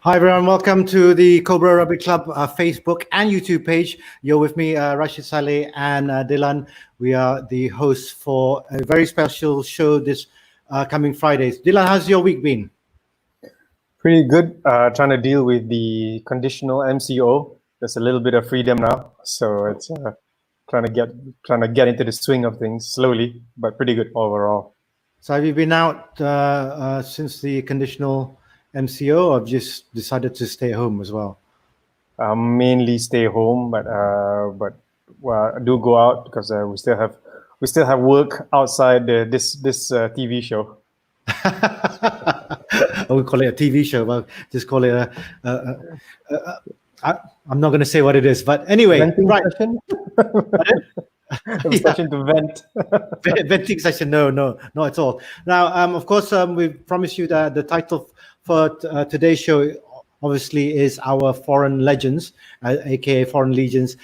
Hi everyone, welcome to the Cobra Rugby Club Facebook and YouTube page. You're with me, Rashid Saleh and Dylan. We are the hosts for a very special show this coming Fridays. Dylan, how's your week been? Pretty good. Trying to deal with the conditional MCO. There's a little bit of freedom now, so it's trying to get into the swing of things slowly, but pretty good overall. So have you been out since the conditional MCO, or have you just decided to stay home as well? Mainly stay home, but well, I do go out because we still have work outside this TV show. We call it a TV show. Well, just call it I'm not going to say what it is, but anyway, Venting right? Session? Session to vent. Venting session? No, not at all. Now, of course, we promised you that the title for today's show obviously is our foreign legends, aka foreign legions.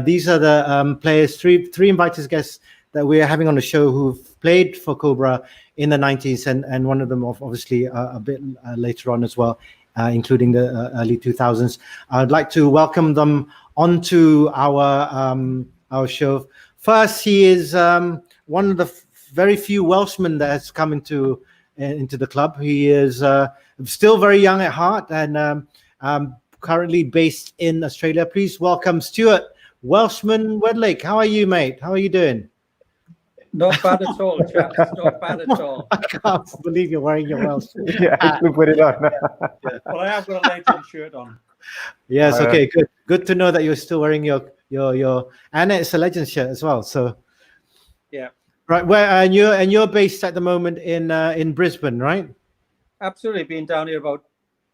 These are the players, three invited guests that we're having on the show who've played for Cobra in the 90s, and one of them obviously a bit later on as well, including the early 2000s. I'd like to welcome them onto our show. First, he is one of the very few Welshmen that has come into the club. He is still very young at heart and currently based in Australia. Please welcome Stuart Welshman Wedlake. How are you, mate? How are you doing? Not bad at all, chaps. Not bad at all. I can't believe you're wearing your Welsh. Yeah, I should put it on. Yeah. Well, I have got a legend shirt on. Yes. Okay. Good to know that you're still wearing your and it's a legend shirt as well. So yeah. Right. Where and you're based at the moment in Brisbane, right? Absolutely. Been down here about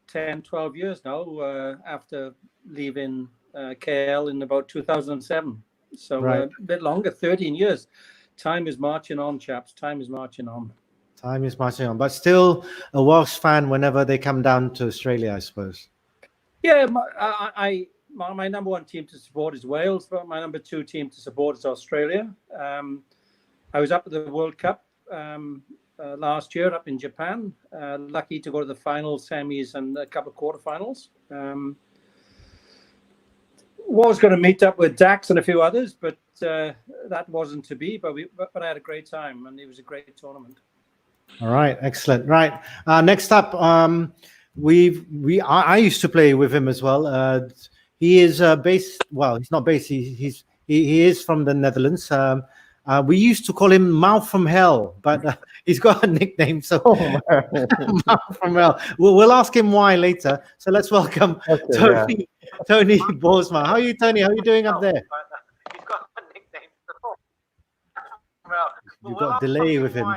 10, 12 years now. After leaving KL in about 2007. So right. A bit longer, 13 years. Time is marching on, chaps. Time is marching on. Time is marching on, but still a Welsh fan whenever they come down to Australia, I suppose. Yeah, my number one team to support is Wales, but my number two team to support is Australia. I was up at the World Cup last year up in Japan. Lucky to go to the finals, semis, and a couple of quarterfinals. Was going to meet up with Dax and a few others, but that wasn't to be. But I had a great time, and it was a great tournament. All right, excellent. Right, next up, I used to play with him as well. He is based. Well, he's not based. He is from the Netherlands. We used to call him Mouth from Hell, but he's got a nickname. So Mouth from Hell. We'll ask him why later. So let's welcome Tony Boersma. How are you, Tony? How are you doing up there? He's got a nickname. You've got a delay with him.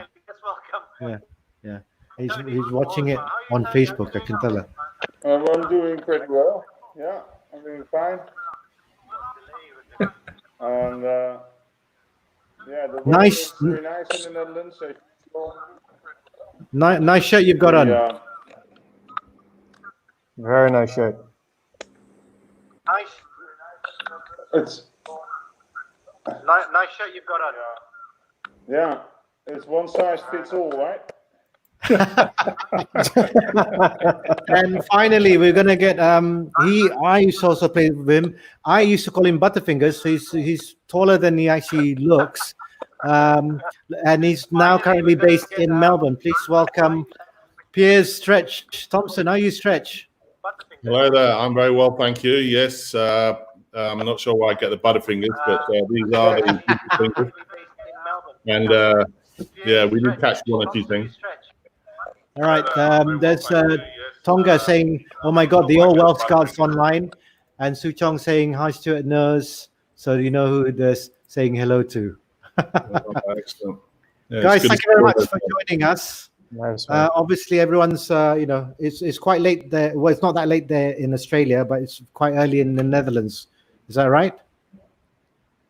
Yeah. He's watching it on Facebook. I can tell her. I'm doing pretty well. Yeah, I'm doing fine. And yeah, the weather is very nice in the Netherlands. Nice shirt you've got on. Yeah. Very nice shirt. Nice. It's nice shirt you've got on. Yeah, it's one size fits all, right? And finally, we're gonna get I used to also play with him. I used to call him Butterfingers. So he's taller than he actually looks, and he's now currently based in Melbourne. Please welcome Piers Stretch Thompson. How are you, Stretch? Hello there. I'm very well, thank you. Yes, I'm not sure why I get the Butterfingers, but these are the fingers. And yeah, we did catch one or two things. All right, there's Tonga saying, "Oh my God, the all Welsh guards online," and Suchong saying, "Hi, Stuart knows." So you know who they're saying hello to. Excellent. Yeah, guys, thank you very much for joining us. Nice, obviously, everyone's it's quite late there. Well, it's not that late there in Australia, but it's quite early in the Netherlands. Is that right?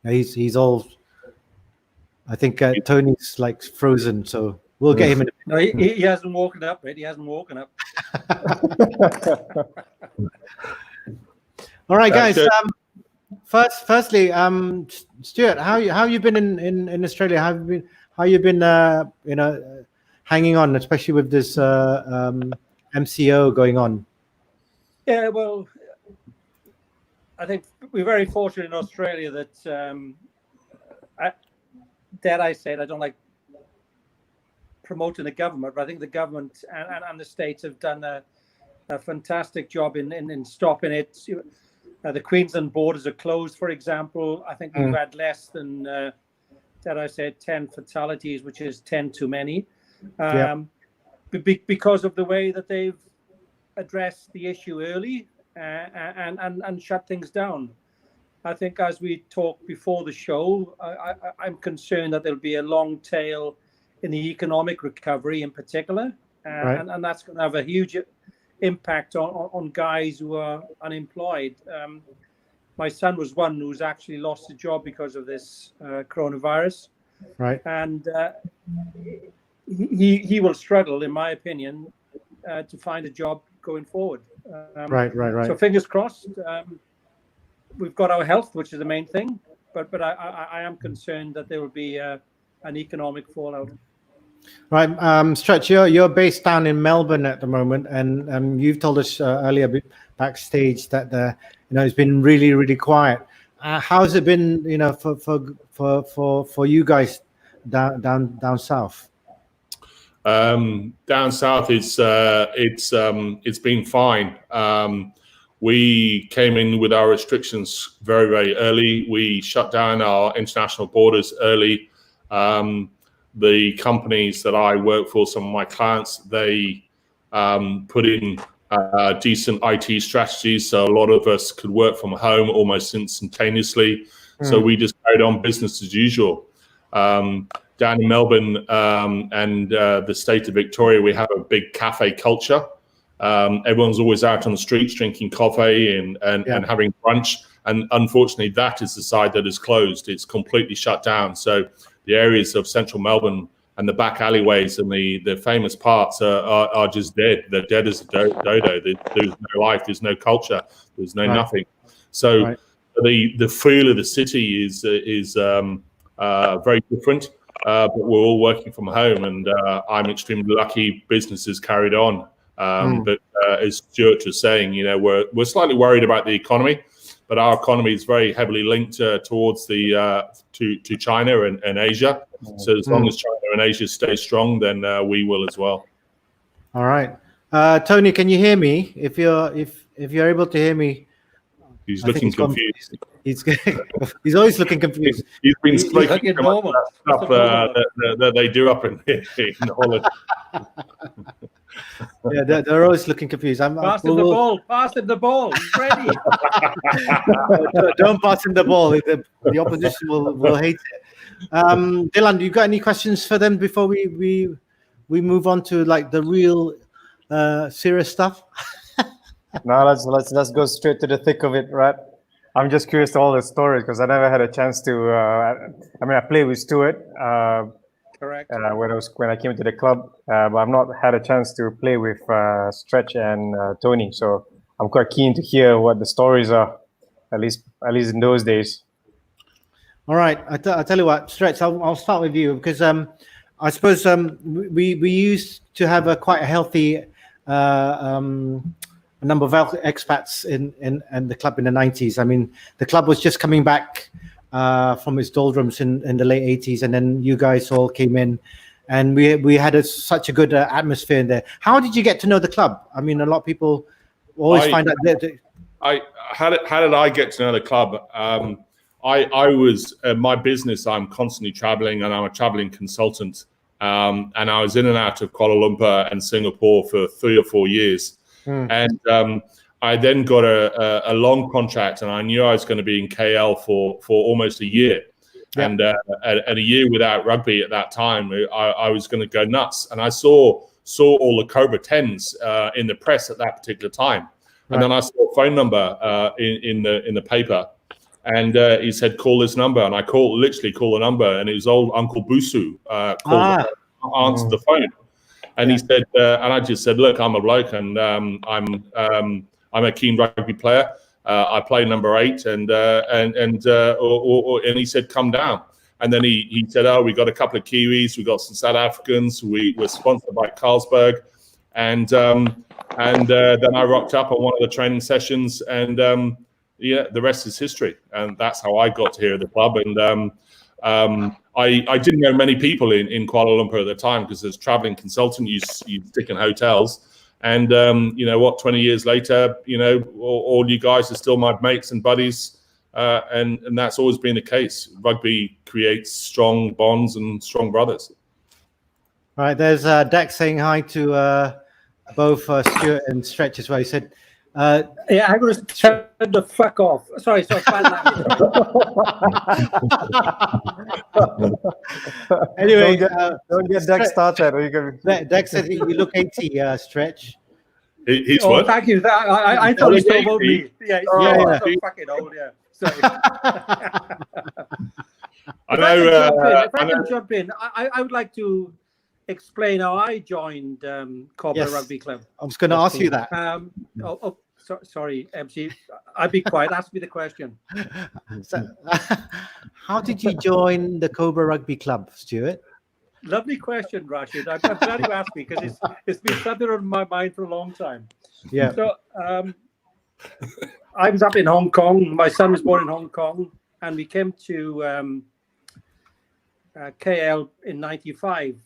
He's all. I think Tony's like frozen, so we'll get him in. No, he hasn't woken up, right? He hasn't woken up. All right, guys. Firstly, Stuart, how you been in Australia? How you been hanging on, especially with this MCO going on? Yeah, well, I think we're very fortunate in Australia that, that I said, I don't like promoting the government, but I think the government and the states have done a fantastic job in stopping it. The Queensland borders are closed, for example. I think we've had less than, that I said, 10 fatalities, which is 10 too many, because of the way that they've addressed the issue early and shut things down. I think, as we talked before the show, I'm concerned that there'll be a long tail in the economic recovery in particular, and that's going to have a huge impact on guys who are unemployed. My son was one who's actually lost a job because of this coronavirus, and he will struggle, in my opinion, to find a job going forward. Right. So fingers crossed. We've got our health, which is the main thing, but I am concerned that there will be an economic fallout. Right, Stretch, you're based down in Melbourne at the moment, and you've told us earlier backstage that it's been really, really quiet. How's it been, for you guys down south? Down south, it's been fine. We came in with our restrictions very, very early. We shut down our international borders early. The companies that I work for, some of my clients, they put in decent IT strategies, so a lot of us could work from home almost instantaneously. So we just carried on business as usual. Down in Melbourne and the state of Victoria, we have a big cafe culture. Everyone's always out on the streets drinking coffee and having brunch. And unfortunately, that is the side that is closed. It's completely shut down. So the areas of central Melbourne and the back alleyways and the famous parts are just dead. They're dead as a dodo. There's no life. There's no culture. There's no nothing. So the feel of the city is very different. But we're all working from home, and I'm extremely lucky. Business is carried on. But as Stuart was saying, we're slightly worried about the economy, but our economy is very heavily linked towards the to China and Asia. So as long as China and Asia stay strong, then we will as well. All right, Tony, can you hear me? If you're able to hear me, he's looking confused. He's always looking confused. He's been speaking about stuff that they do up in Holland. Yeah, they're always looking confused. Pass him the ball. Pass him the ball. He's ready. Don't pass him the ball. The opposition will hate it. Dylan, you got any questions for them before we move on to like the real serious stuff? No, let's go straight to the thick of it, right? I'm just curious to all the stories because I never had a chance to. I played with Stuart. Correct. When I came to the club, but I've not had a chance to play with Stretch and Tony. So I'm quite keen to hear what the stories are, at least in those days. All right, I tell you what, Stretch. I'll start with you because I suppose we used to have quite a healthy number of expats in the club in the 90s. I mean, the club was just coming back from its doldrums in the late 80s, and then you guys all came in, and we had such a good atmosphere in there. How did you get to know the club? I mean, a lot of people always find out that. How did I get to know the club? I was my business. I'm constantly traveling, and I'm a traveling consultant. And I was in and out of Kuala Lumpur and Singapore for 3 or 4 years. And I then got a long contract, and I knew I was going to be in KL for almost a year. Yeah. And a year without rugby at that time, I was going to go nuts. And I saw all the Cobra 10s in the press at that particular time. And then I saw a phone number in the paper, and he said, "Call this number." And I literally called the number, and it was old Uncle Busu answered the phone. And he said, and I just said, "Look, I'm a bloke, and I'm a keen rugby player. I play number 8, and he said, come down." And then he said, "Oh, we got a couple of Kiwis, we got some South Africans, we were sponsored by Carlsberg, and then I rocked up on one of the training sessions, and yeah, the rest is history. And that's how I got here at the club. And I didn't know many people in Kuala Lumpur at the time, because as traveling consultant, you stick in hotels. And you know what? 20 years later, you know, all you guys are still my mates and buddies, and that's always been the case. Rugby creates strong bonds and strong brothers. All right, there's Dex saying hi to both Stuart and Stretch as well. He said, Yeah, I'm going to turn the fuck off. Sorry, so bad language. anyway, don't get Dex started. Or you can... Dex said you look 80, Stretch. He's Oh, what? thank you. I thought you spoke about me. Yeah, yeah. so fucking old. Yeah, sorry. I know. If I can jump in, I would like to explain how I joined Cobra Yes. Rugby Club. I was going to ask you that. Sorry, MC. I'll be quiet. Ask me the question. So, how did you join the Cobra Rugby Club, Stuart? Lovely question, Rashid. I'm glad you asked me, because it's been something on my mind for a long time. Yeah. So I was up in Hong Kong. My son was born in Hong Kong, and we came to KL in '95.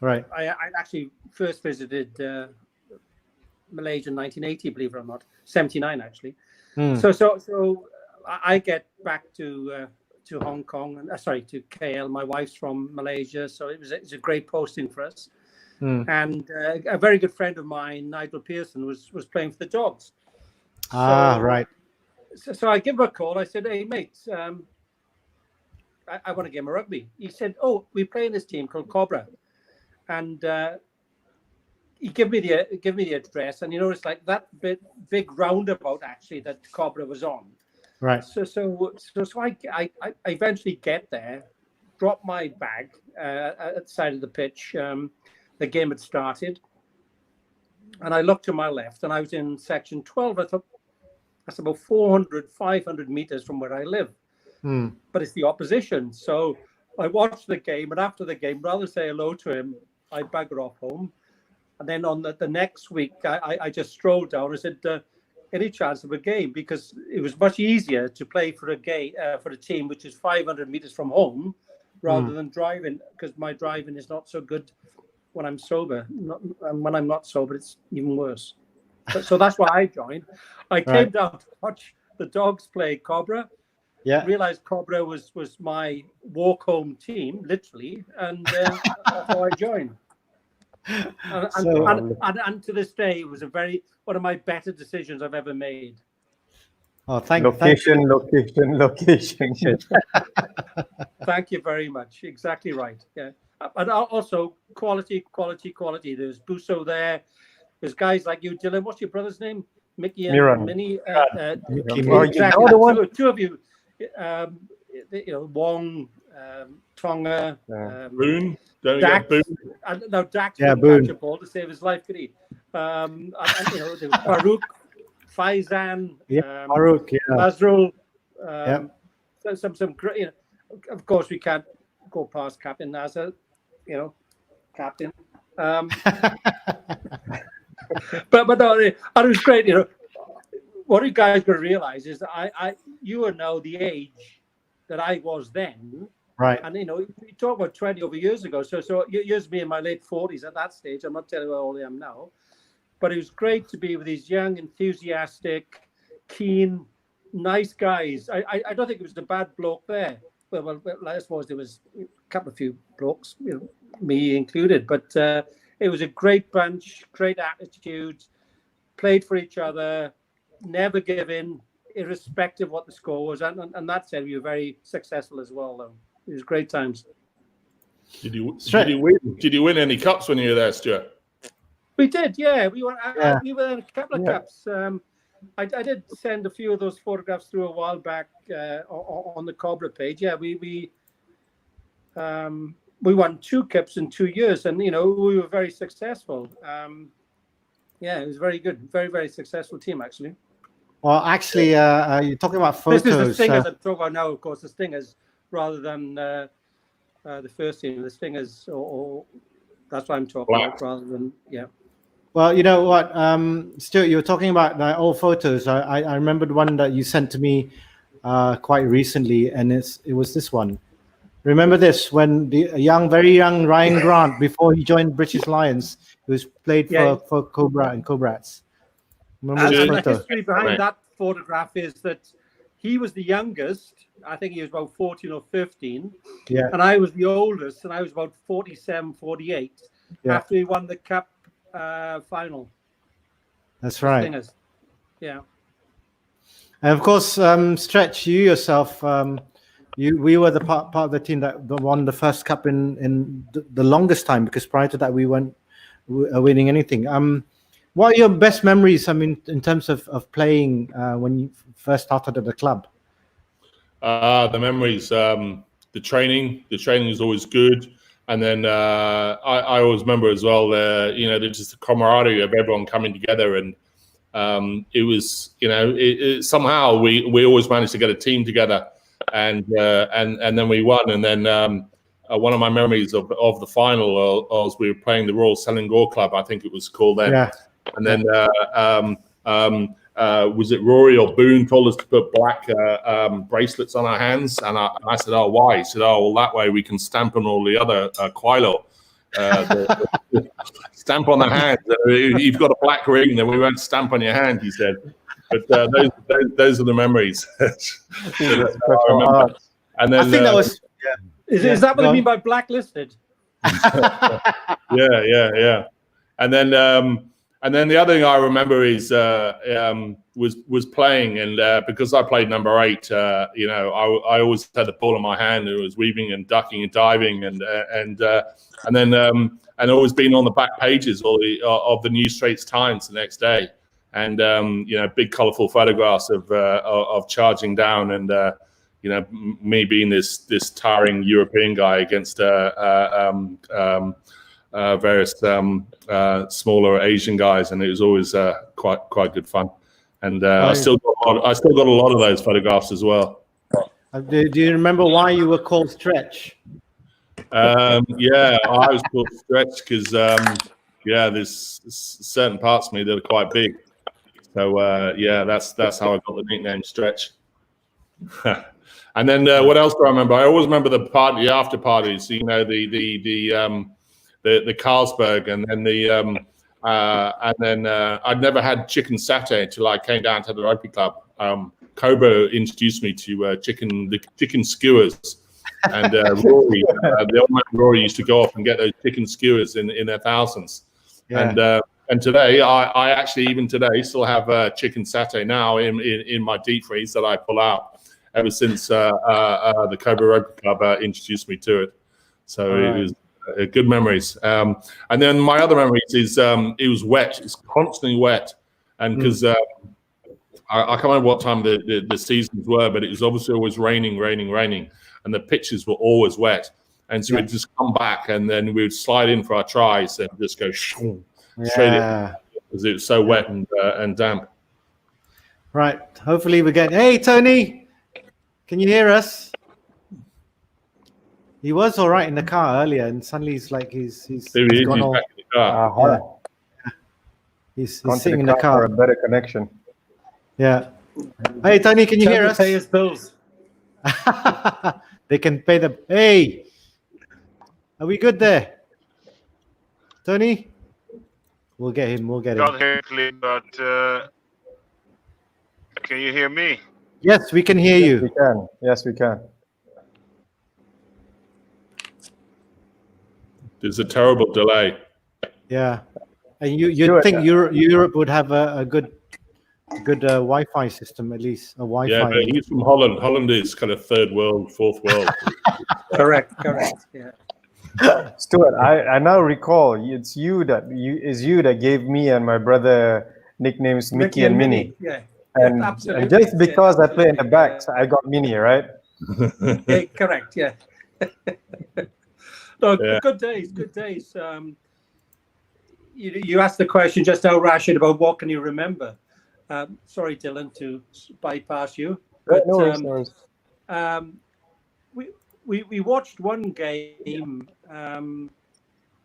Right. I actually first visited Malaysia in 1980, believe it or not, 79 actually. So I get back to Hong Kong, and to KL. My wife's from Malaysia, so it's a great posting for us. And a very good friend of mine, Nigel Pearson, was playing for the Dogs. Right. So I give him a call. I said, "Hey, mate, I want a game of rugby." He said, "Oh, we play in this team called Cobra," and he give me the address, and you know, it's like that big roundabout actually that Cobra was on. Right. So I eventually get there, drop my bag at the side of the pitch. The game had started, and I looked to my left, and I was in section 12. I thought, that's about 500 meters from where I live. But it's the opposition. So I watched the game, and after the game, rather than say hello to him, I bugger off home. And then on the next week, I just strolled down. I said, any chance of a game? Because it was much easier to play for a team which is 500 meters from home, rather than driving, because my driving is not so good when I'm sober. And when I'm not sober, it's even worse. So that's why I joined. I came down to watch the Dogs play Cobra. Yeah. Realized Cobra was my walk home team, literally, and that's how I joined. And to this day, it was one of my better decisions I've ever made. Oh, thank Location. Thank you very much. Exactly right. Yeah, and also quality. There's Busso there. There's guys like you, Dylan. What's your brother's name? Mickey and Miran. Minnie. Exactly. Two of you. Wong, Tonga, Boone. Don't Dax. get Boone. Now Dax Yeah, couldn't catch a ball to save his life, could he? And there was Farouk, Faizan, Farouk, Nazrul. Some great. Of course, we can't go past Captain Nazar. Captain. But no, it was great. What you guys got to realize is that you are now the age that I was then. Right. And you talk about 20 over years ago. So here's me in my late 40s at that stage. I'm not telling you how old I am now, but it was great to be with these young, enthusiastic, keen, nice guys. I don't think it was the bad bloke there. Well, I suppose there was a few blokes, me included, but it was a great bunch, great attitude, played for each other, never give in, irrespective of what the score was. And that said, we were very successful as well, though. It was great times. Did you win any cups when you were there, Stuart? We did, yeah. We were in a couple of cups. I did send a few of those photographs through a while back on the Cobra page. Yeah, we won 2 cups in 2 years, and we were very successful. It was very good, very, very successful team actually. Well, actually, you're talking about photos. This is the Stingers I'm talking about now, of course. The Stingers, rather than the first team. The Stingers, or that's what I'm talking about, rather than Well, you know what, Stuart, you were talking about the old photos. I remembered one that you sent to me quite recently, and it was this one. Remember this when the very young Ryan Grant, before he joined British Lions, he was played Yeah. for Cobra and Cobrats. Remember And this the photo? history behind Right. that photograph is that he was the youngest. I think he was about 14 or 15. Yeah, And I was the oldest, and I was about 47, 48 yeah, after he won the cup final. that's The right. Stingers. Yeah. And of course, Stretch, you yourself, we were the part of the team that won the first cup in the longest time, because prior to that we weren't winning anything. What are your best memories? I mean, in terms of playing when you first started at the club. The memories, the training is always good. And then I always remember as well, there's just the camaraderie of everyone coming together. And it was, somehow we always managed to get a team together, and then we won. And then one of my memories of the final was we were playing the Royal Selangor Club, I think it was called then. Yeah. And then was it Rory or Boone told us to put black bracelets on our hands, and I said, "Oh, why?" He said, "Oh, well, that way we can stamp on all the other Quilo. Stamp on the hand. If you've got a black ring, then we won't stamp on your hand," he said. But those are the memories. That's how I remember. And then I think that was. Is that what you mean by blacklisted? Yeah. And then the other thing I remember is was playing, and because I played number 8, I always had the ball in my hand, and it was weaving and ducking and diving, and always being on the back pages of the New Straits Times the next day, and big colourful photographs of charging down, and me being this tiring European guy against various smaller Asian guys, and it was always quite good fun. And I still got a lot of those photographs as well. Do you remember why you were called Stretch? Yeah, I was called Stretch because there's certain parts of me that are quite big. So that's how I got the nickname Stretch. And then what else do I remember? I always remember the after parties. The Carlsberg, and then I'd never had chicken satay until I came down to the rugby club. Cobra introduced me to the chicken skewers, and Rory, the old man Rory, used to go off and get those chicken skewers in their thousands. Yeah. And today, I actually even today still have chicken satay now in my deep freeze that I pull out ever since the Cobra Rugby Club introduced me to it. So it was. Good memories. And then my other memories is it was wet. It's constantly wet, and because I can't remember what time the seasons were, but it was obviously always raining, and the pitches were always wet. And so we'd just come back, and then we would slide in for our tries and just go straight in because it was so wet and damp. Right. Hopefully we get. Hey, Tony, can you hear us? He was all right in the car earlier, and suddenly he's like he's gone all. Back in the car. He's sitting in the car for a better connection. Yeah. Hey, Tony, can you hear us? Pay his bills. They can pay the. Hey, are we good there, Tony? We'll get him. Not clearly, but can you hear me? Yes, we can hear you. We can. Yes, we can. There's a terrible delay. Yeah, and you'd think Europe would have a good Wi-Fi system, at least a Wi-Fi. Yeah, but he's from Holland. Holland is kind of third world, fourth world. Correct. Yeah. Stuart, I now recall it's you that gave me and my brother nicknames Mickey and Minnie. Yeah. And just because I play in the back, so I got Minnie, right? Yeah, correct. Yeah. No, good days. You asked the question just now, Rashid, about what can you remember. Sorry, Dylan, to bypass you. But, no worries. We watched one game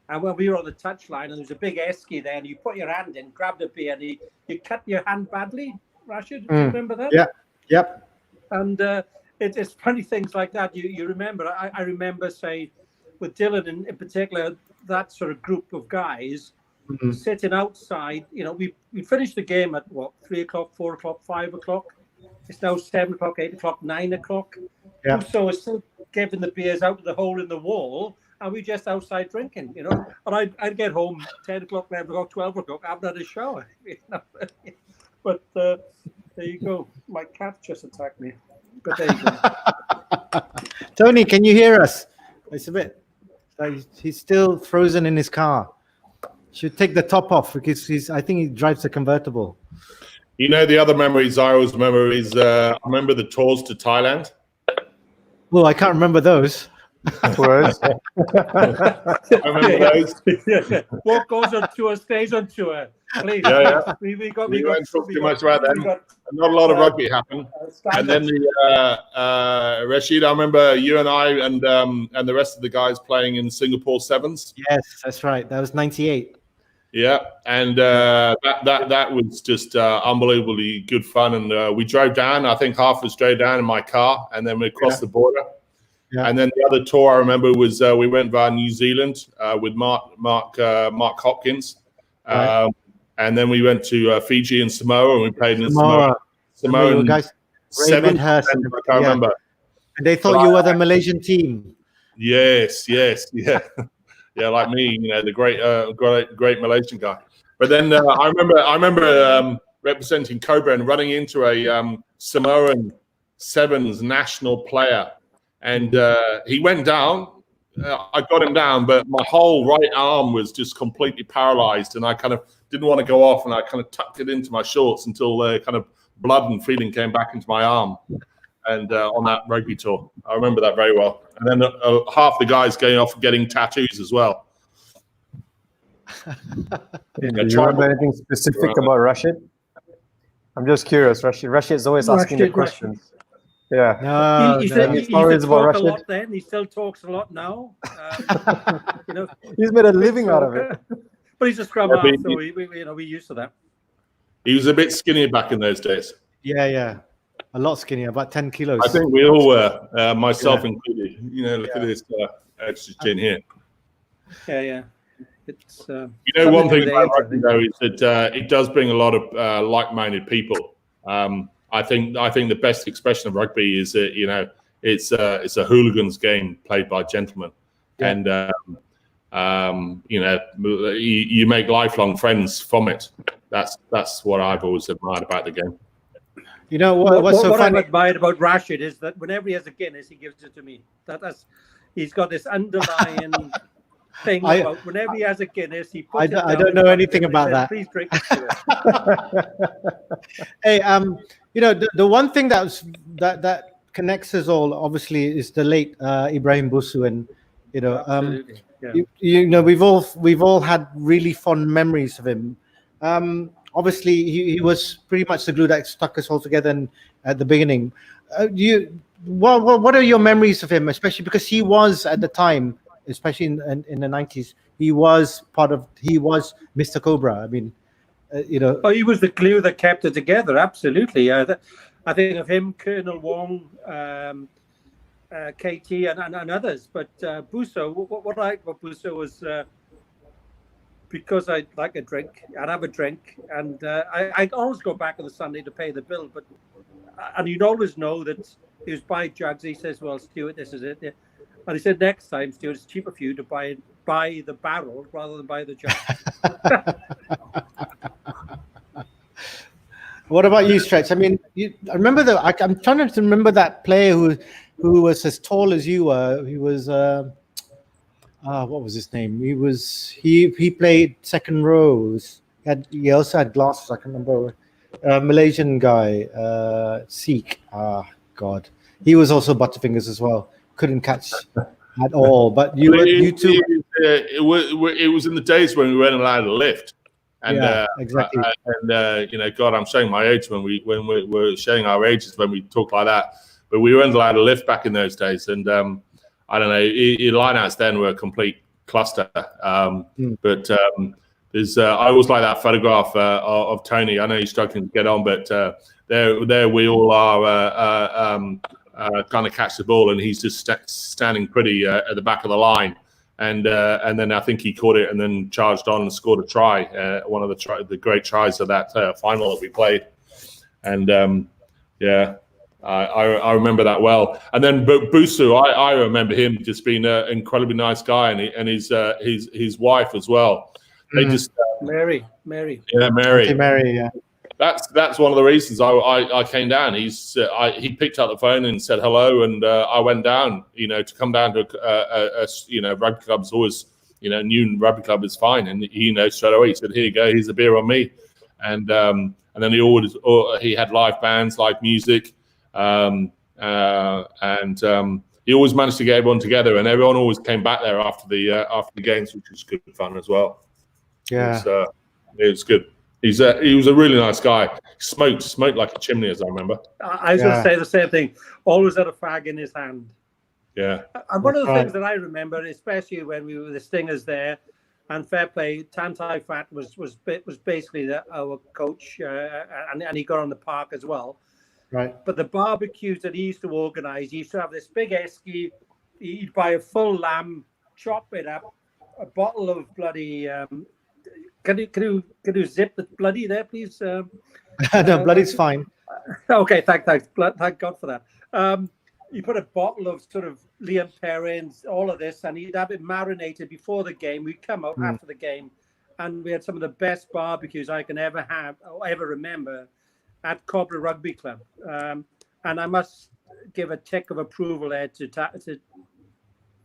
And when we were on the touchline, and there was a big esky there, and you put your hand in, grabbed a beer, and you cut your hand badly, Rashid. Do you remember that? Yeah. Yep. And it's funny things like that. You remember? I remember, say, with Dylan in particular, that sort of group of guys sitting outside. You know, we finished the game at what, 3 o'clock, 4 o'clock, 5 o'clock. It's now 7 o'clock, 8 o'clock, 9 o'clock. Yeah. So it's still giving the beers out of the hole in the wall, and we just outside drinking, you know. And I'd get home 10 o'clock, 11 o'clock, 12 o'clock. I haven't had a shower. You know? But there you go. My cat just attacked me. But there you go. Tony, can you hear us? It's a bit. He's still frozen in his car. Should take the top off because I think he drives a convertible. You know, the other memories I always remember is I remember the tours to Thailand. Well, I can't remember those. Words. I remember those. Yeah. What goes on tour stays on tour. Please. Yeah. We We won't talk too much about them. Not a lot of rugby happened. And then Rashid, I remember you and I and the rest of the guys playing in Singapore Sevens. Yes, that's right. That was 98. Yeah, and that was just unbelievably good fun. And we drove down. I think half of us drove down in my car, and then we crossed the border. Yeah. And then the other tour I remember was we went via New Zealand with Mark Hopkins, Right. and then we went to Fiji and Samoa, and we played in Samoa. Samoa Guys, seven. Redhurst. I can't remember. And they thought you were the Malaysian team. Yes, yeah. Yeah, like me, you know, the great Malaysian guy. But then I remember representing Cobra and running into a Samoan Sevens national player, and he went down. I got him down, but my whole right arm was just completely paralyzed, and I kind of didn't want to go off, and I kind of tucked it into my shorts until kind of blood and feeling came back into my arm. And on that rugby tour, I remember that very well. And then half the guys going off and getting tattoos as well. Do you remember anything specific about Rashid? I'm just curious. Rashid's always asking the questions. Yeah. No, He no. used to talk a lot then. He still talks a lot now. You know, He's made a living out of it. But he's a scrum half, so we used to that. He was a bit skinnier back in those days. Yeah. A lot skinnier, about 10 kilos. I think we all were, myself included. You know, look at this extra chin here. Yeah. It's you know, one thing about rugby though is that it does bring a lot of like-minded people. I think the best expression of rugby is that, you know, it's a hooligans game played by gentlemen, and you know, you make lifelong friends from it. That's what I've always admired about the game. You know what's so funny? I've admired about Rashid is that whenever he has a Guinness, he gives it to me. He's got this underlying thing about whenever he has a Guinness, he puts I don't know anything about that. Please drink it. Hey, you know, the one thing that connects us all obviously is the late Ibrahim Busu, and you know, you know, we've all had really fond memories of him. Obviously, he was pretty much the glue that stuck us all together at the beginning. What are your memories of him, especially because he was at the time, especially in the 90s, he was Mr. Cobra. I mean, you know. Oh, he was the glue that kept it together. Absolutely. I think of him, Colonel Wong, KT, and others. But Buso, what I like about Buso was. Because I like a drink, I'd have a drink, and I always go back on the Sunday to pay the bill. And you'd always know that he was buying jugs. He says, "Well, Stuart, this is it." And he said, "Next time, Stuart, it's cheaper for you to buy the barrel rather than buy the jug." What about you, Stretch? I mean, I remember I'm trying to remember that player who was as tall as you were. He was. What was his name? He played second rows. He also had glasses. I can remember. Malaysian guy, Sikh. God, he was also butterfingers as well. Couldn't catch at all. But you two. It was in the days when we weren't allowed to lift. And exactly. And you know, God, I'm showing my age when we're showing our ages when we talk like that. But we weren't allowed to lift back in those days, and I don't know. Your lineouts then were a complete cluster. But there's I always like that photograph of Tony. I know he's struggling to get on, but there we all are trying to catch the ball, and he's just standing pretty at the back of the line. And then I think he caught it and then charged on and scored a try, one of the great tries of that final that we played. And I remember that well. And then Busu, I remember him just being an incredibly nice guy, and his wife as well. They just Mary. Yeah, Mary. Mary, yeah. That's one of the reasons I came down. He picked up the phone and said hello, and I went down. To come down to a rugby club's always new rugby club is fine, and straight away he said, "Here you go, here's a beer on me," and then he had live bands, live music, and he always managed to get everyone together, and everyone always came back there after the games, which was good fun as well. Yeah, it was good. He was a really nice guy. Smoked like a chimney, as I remember. I was going to say the same thing. Always had a fag in his hand. Yeah. And one of the things that I remember, especially when we were the Stingers there, and fair play, Tantai Fat was basically our coach, and he got on the park as well. Right. But the barbecues that he used to organise, he used to have this big esky. He'd buy a full lamb, chop it up, a bottle of bloody. Can you zip the bloody there, please? No, bloody's fine. Okay, thank God for that. You put a bottle of sort of Liam Perrins, all of this, and he'd have it marinated before the game. We'd come out after the game, and we had some of the best barbecues I can ever have or ever remember at Cobra Rugby Club. And I must give a tick of approval there to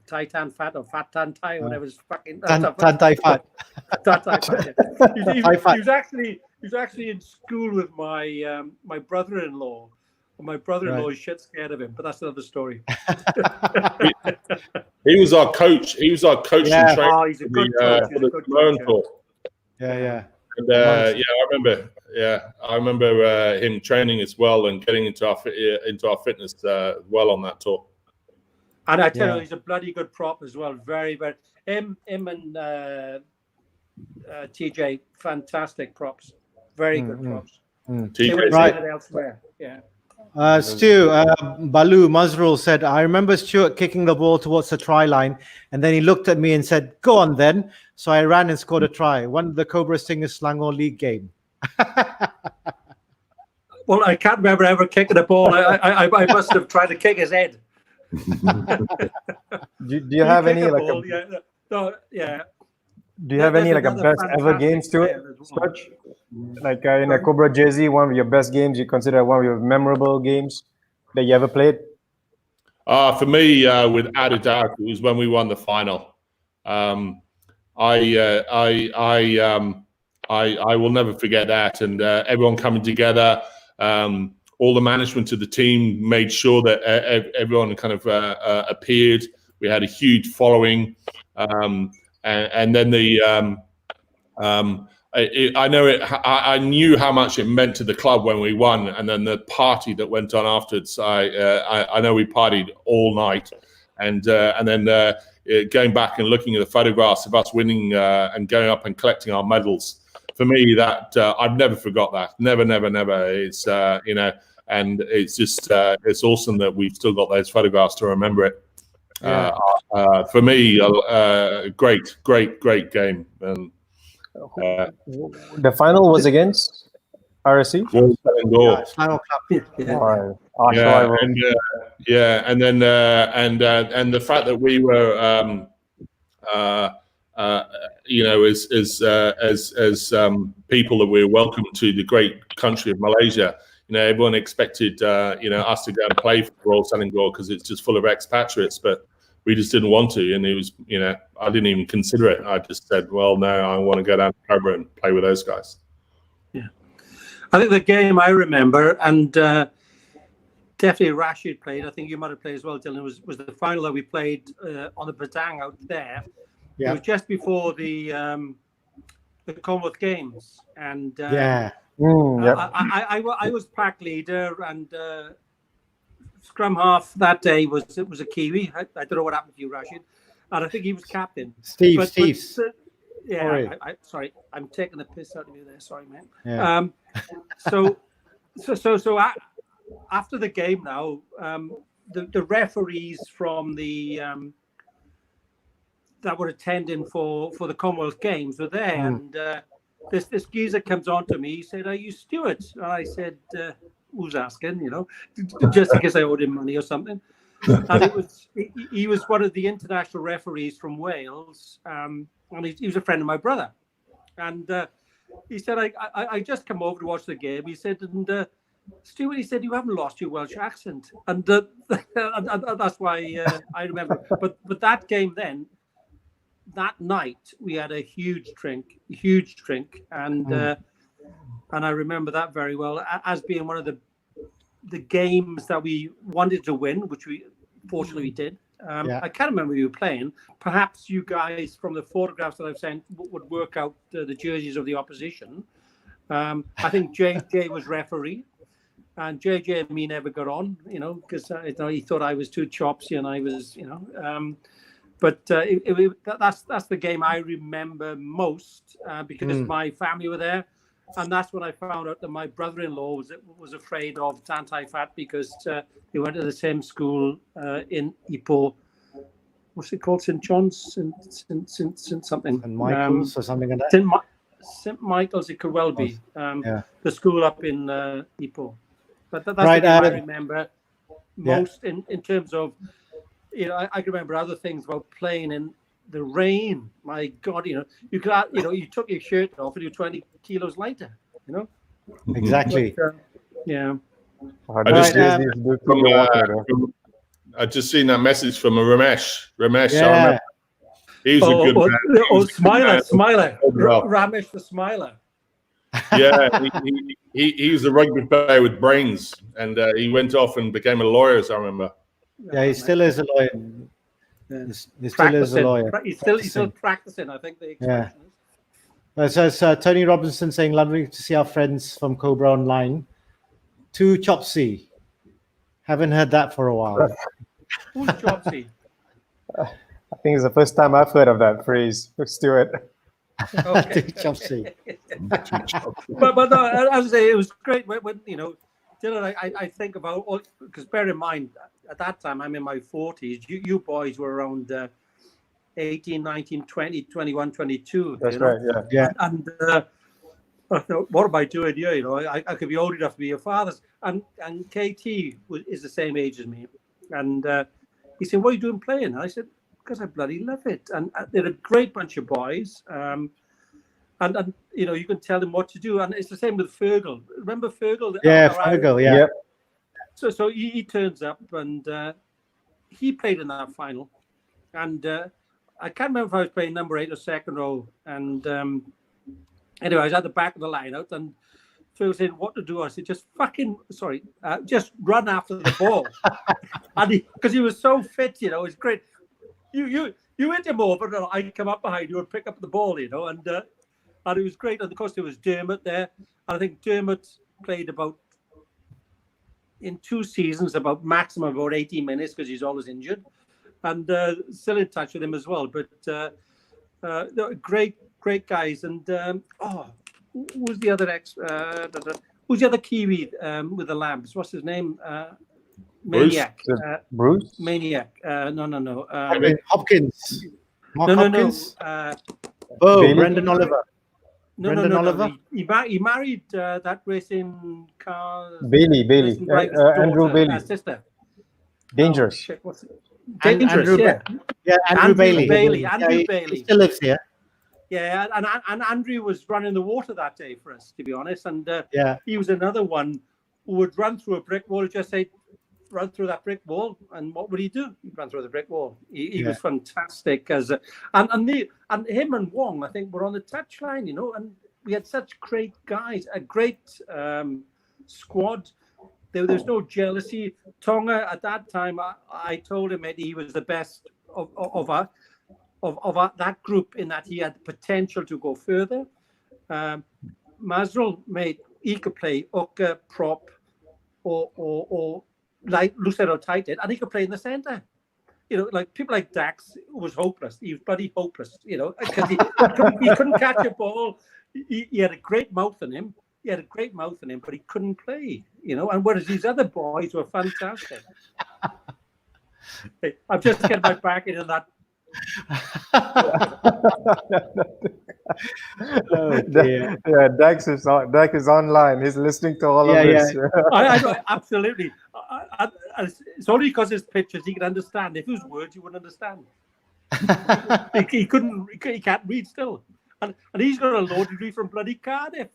Titan Fat or Fat Tantai, whatever his fucking Tantai Fat. He was actually in school with my my brother-in-law. My brother-in-law is shit scared of him, but that's another story. He was our coach. He was our coach and trainer. Oh, he's a good coach. For the Samoan tour. Yeah. And I remember him training as well and getting into our fitness well on that tour. And I tell you, he's a bloody good prop as well. Very, very. Him and TJ, fantastic props. Very good props. TJ, right. Elsewhere. Yeah. Stu, Balu Mazrul said, I remember Stuart kicking the ball towards the try line, and then he looked at me and said, "Go on then." So I ran and scored a try. Won the Cobra Stingers Selangor League game. Well, I can't remember ever kicking a ball. I must have tried to kick his head. Do you have any like ball, do you have any like a best ever games to it? Such like in a Cobra jersey, one of your best games you consider one of your memorable games that you ever played? For me, without a doubt, it was when we won the final. I will never forget that, and everyone coming together. All the management of the team made sure that everyone kind of appeared. We had a huge following, and then I knew how much it meant to the club when we won, and then the party that went on afterwards. I know we partied all night, and then going back and looking at the photographs of us winning and going up and collecting our medals. For me, that I've never forgot that. Never. It's and it's just it's awesome that we've still got those photographs to remember it. For me, great game. And the final was against RSC. Final club. And the fact that we were as people that we're welcome to the great country of Malaysia. Everyone expected us to go and play for Royal Selangor because it's just full of expatriates, but we just didn't want to, and it was I didn't even consider it. I just said, well, no, I want to go down to Cobra and play with those guys. Yeah, I think the game I remember, and definitely Rashid played. I think you might have played as well, Dylan. Was the final that we played on the Padang out there. Yeah. It was just before the Commonwealth Games, and I was pack leader, and scrum half that day was a Kiwi. I don't know what happened to you, Rashid. and I think he was captain. Steve. Yeah, sorry, I'm taking the piss out of you there. Sorry, man. Yeah. So after the game now, the referees from the that were attending for the Commonwealth Games were there, and this geezer comes on to me. He said, "Are you Stuart?" And I said, "Who's asking?" You know, just in case I owed him money or something. And he was one of the international referees from Wales, and he was a friend of my brother. And he said, I just come over to watch the game. He said, and Stuart, he said, you haven't lost your Welsh accent. And that's why I remember. But that game then, that night, we had a huge drink. And I remember that very well as being one of the games that we wanted to win, which we fortunately did. I can't remember who you were playing. Perhaps you guys from the photographs that I've sent would work out the jerseys of the opposition. I think JJ was referee, and JJ and me never got on, you know, because he thought I was too chopsy and I was, you know. But that's the game I remember most because my family were there. And that's when I found out that my brother-in-law was afraid of Tantai-Fat because they went to the same school in Ipoh. What's it called? St. John's? St. something. And Michael's or something like that? St. Michael's, it could well be. The school up in Ipoh. But that's right, the game I remember most in terms of, you know, I can remember other things about playing in the rain. My God, you know, you took your shirt off and you're 20 kilos lighter, you know. Exactly. But, yeah. I just seen that message from Ramesh. Yeah. I remember. He's a good man. Smiler. Ramesh the Smiler. Yeah, he was a rugby player with brains, and he went off and became a lawyer, as I remember. Yeah, he still is a lawyer. He still is a lawyer. He's still practicing, I think the expression is. So Tony Robinson saying, lovely to see our friends from Cobra online. To Chopsy. Haven't heard that for a while. Who's Chopsy? I think it's the first time I've heard of that phrase, Stuart. Okay. Chopsy. but no, as I say, it was great when you know, Dylan, I think about, because bear in mind, at that time, I'm in my 40s. You boys were around 18, 19, 20, 21, 22. That's right, yeah. And I thought, what am I doing here? You know, I could be old enough to be your father's. And KT is the same age as me. And he said, what are you doing playing? And I said, because I bloody love it. And they're a great bunch of boys. And you know, you can tell them what to do. And it's the same with Fergal. Remember Fergal? Yeah, Fergal, yeah. So he turns up and he played in that final. And I can't remember if I was playing number 8 or second row. And anyway, I was at the back of the line-out and Phil said, what to do? I said, just run after the ball. And because he was so fit, you know, it's great. You hit him over, and I'd come up behind you and pick up the ball, you know, and it was great. And of course, there was Dermot there. And I think Dermot played in 2 seasons, maximum about 18 minutes because he's always injured. And still in touch with him as well. But great guys. And who's the other who's the other Kiwi with the Lambs? What's his name? Maniac. Bruce? Maniac. No. Hopkins. Mark no. Hopkins. No. Brendan Oliver. No. He married that racing car. Bailey. Andrew Bailey. Sister. Dangerous. What's it? Dangerous. Andrew Bailey. Andrew Bailey. He still lives here. Yeah, and Andrew was running the water that day for us, to be honest. And he was another one who would run through a brick wall and just say, run through that brick wall. And what would he do? He'd run through the brick wall. He was fantastic. And him and Wong, I think, were on the touchline, you know, and we had such great guys, a great squad. There was no jealousy. Tonga, at that time, I told him that he was the best of that group in that he had potential to go further. Masrul, mate, he could play hooker, prop, or like Lucero Tight did, and he could play in the centre. like people like Dax was hopeless. He was bloody hopeless, because he couldn't catch a ball. He had a great mouth in him. But he couldn't play, And whereas these other boys were fantastic. Hey, I'm just getting my back into that. Oh, dear. Yeah, Dax is online. He's listening to all of this. I absolutely. It's only because his pictures he can understand. If it was words, you wouldn't understand. he couldn't. He can't read still, and he's got a law degree from bloody Cardiff.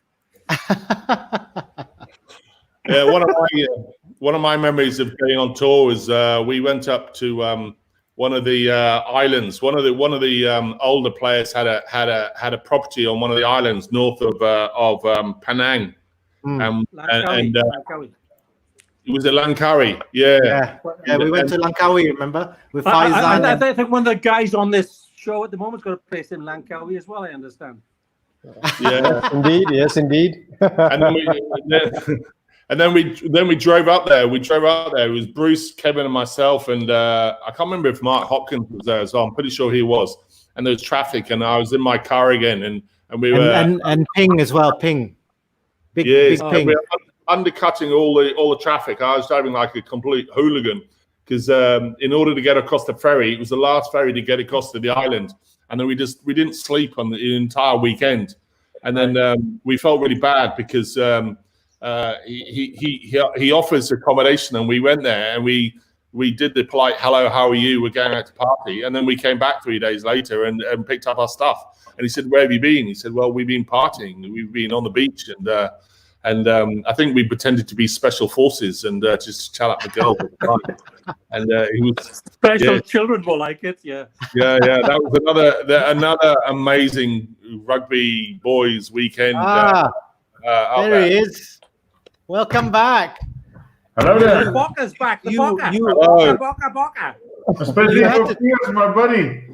Yeah, one of my memories of going on tour was we went up to one of the islands. One of the older players had a property on one of the islands north of Penang, and Langkawi. it was at Langkawi. Yeah. We went to Langkawi. Remember with Faizan. I think one of the guys on this show at the moment's got a place in Langkawi as well. I understand. Yeah, indeed. Yes, indeed. And then we drove up there. It was Bruce, Kevin, and myself, and I can't remember if Mark Hopkins was there as well. I'm pretty sure he was. And there was traffic, and I was in my car again, and we were and Ping as well. Ping, big Ping. We were undercutting all the traffic. I was driving like a complete hooligan because in order to get across the ferry, it was the last ferry to get across to the island, and then we didn't sleep on the entire weekend, and then we felt really bad because he offers accommodation, and we went there and we did the polite hello, how are you? We're going out to party, and then we came back 3 days later and picked up our stuff. And he said, "Where have you been?" He said, "Well, we've been partying. We've been on the beach, and I think we pretended to be special forces and just chat up the girls." And he was special children will like it, yeah. That was another amazing rugby boys weekend. There he is. Welcome back. Hello there. The Boca's back. The Boca. Especially for Piers, my buddy.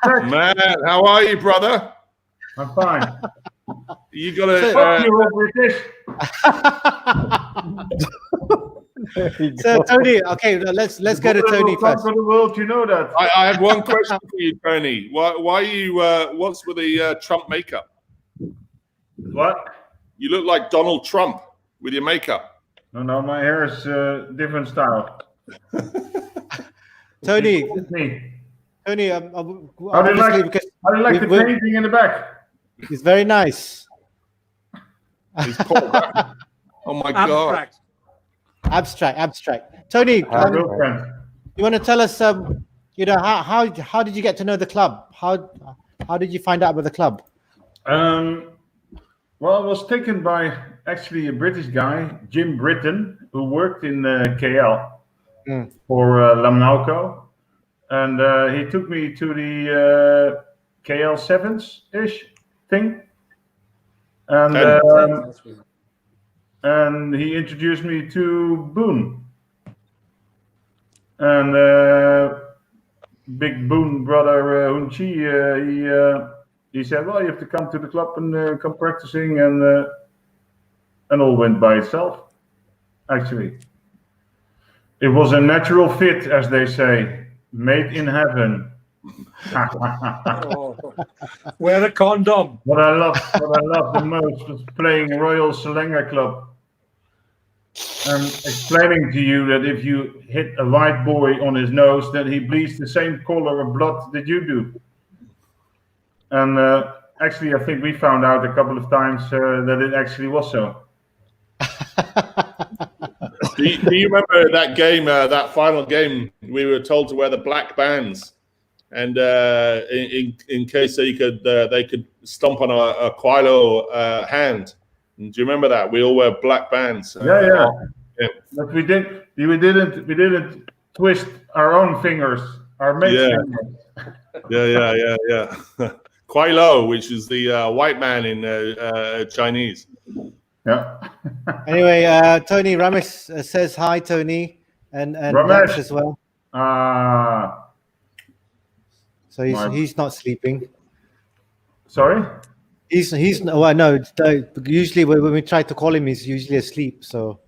Man, how are you, brother? I'm fine. You got to. Fuck you, all British. So Tony, okay, let's go to Tony first. For the world, you know that. I have one question for you, Tony. Why you? What's with the Trump makeup? What? You look like Donald Trump with your makeup. No, my hair is different style. Tony, how do you like the painting in the back? It's very nice. He's oh my God. Abstract. Tony, you want to tell us, how did you get to know the club? How did you find out about the club? Well, I was taken by actually a British guy, Jim Britton, who worked in KL for Lamnauco. And he took me to the KL Sevens-ish thing. And he introduced me to Boone. And big Boone brother, Hunchi, he said, well, you have to come to the club and come practicing, and all went by itself, actually. It was a natural fit, as they say, made in heaven. Wear a condom. What I loved the most was playing Royal Selangor Club and explaining to you that if you hit a white boy on his nose, that he bleeds the same color of blood that you do. And actually, I think we found out a couple of times that it actually was so. Do you remember that game, that final game? We were told to wear the black bands, and in case they could stomp on a Quilo hand. Do you remember that? We all wear black bands. Yeah. But we didn't twist our own fingers, our mates' fingers. Yeah. Quilo, which is the white man in Chinese. Yeah. Anyway, Tony Ramesh says hi, Tony, and Dax as well. So he's not sleeping. Sorry? He's well, no. Usually when we try to call him, he's usually asleep. So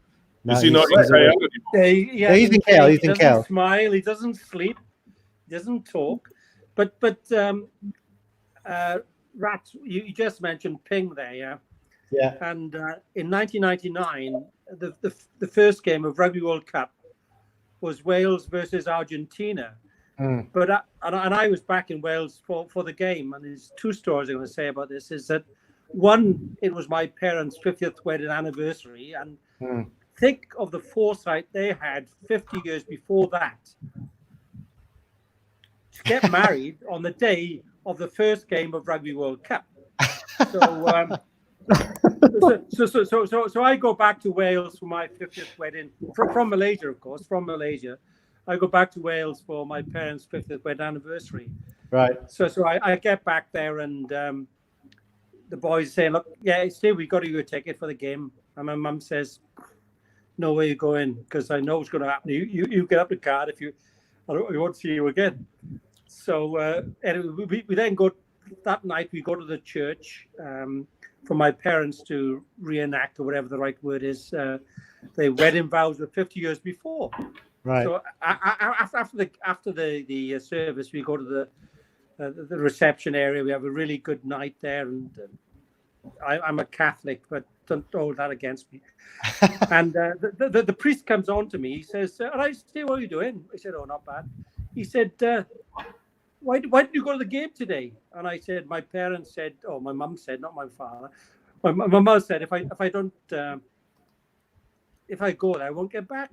is he not in KL anymore? He's in KL. He doesn't smile. He doesn't sleep. doesn't talk. But Rat, you just mentioned Ping there, yeah. Yeah. And in 1999, the first game of Rugby World Cup was Wales versus Argentina. But I was back in Wales for the game, and there's two stories I'm going to say about this. Is that one? It was my parents' 50th wedding anniversary, and think of the foresight they had 50 years before that to get married on the day of the first game of Rugby World Cup. So I go back to Wales for my 50th wedding from Malaysia, of course, from Malaysia. I go back to Wales for my parents' 50th wedding anniversary. Right. So I get back there, and the boys say, "Look, yeah, Steve, we got you a ticket for the game." And my mum says, "No way you're going, because I know what's going to happen. You get up the card if you, I won't see you again." So anyway, we then go that night. We go to the church for my parents to reenact, or whatever the right word is, the wedding vows of 50 years before. Right. So after the service, we go to the reception area. We have a really good night there, and I'm a Catholic, but don't hold that against me. And the priest comes on to me. He says, "All right, Steve, what are you doing?" I said, "Oh, not bad." He said, why did you go to the game today?" And I said, "My parents said," oh, my mum said, not my father. My mum said, if I go there, I won't get back.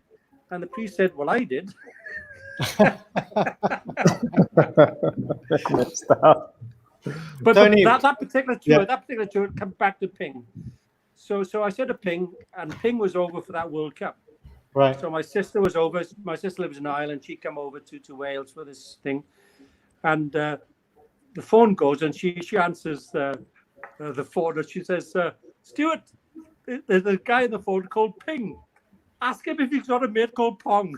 And the priest said, "Well, I did." But Tony, that particular tour comes back to Ping. So I said to Ping, and Ping was over for that World Cup. Right. So my sister was over. My sister lives in Ireland. She come over to Wales for this thing, and the phone goes, and she answers the phone, and she says, "Stuart, there's a guy on the phone called Ping. Ask him if he's got a mate called Pong."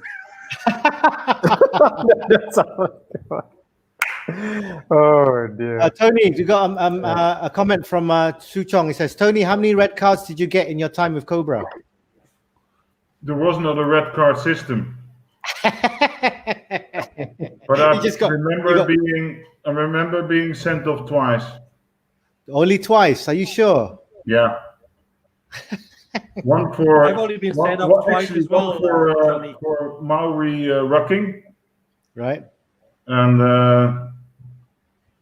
Oh dear. Tony, you got a comment from Su Chong. He says, "Tony, how many red cards did you get in your time with Cobra?" There was not a red card system. But I remember being sent off twice. Only twice? Are you sure? Yeah. One for I've only been sent off twice as well. For Maori rucking, right? And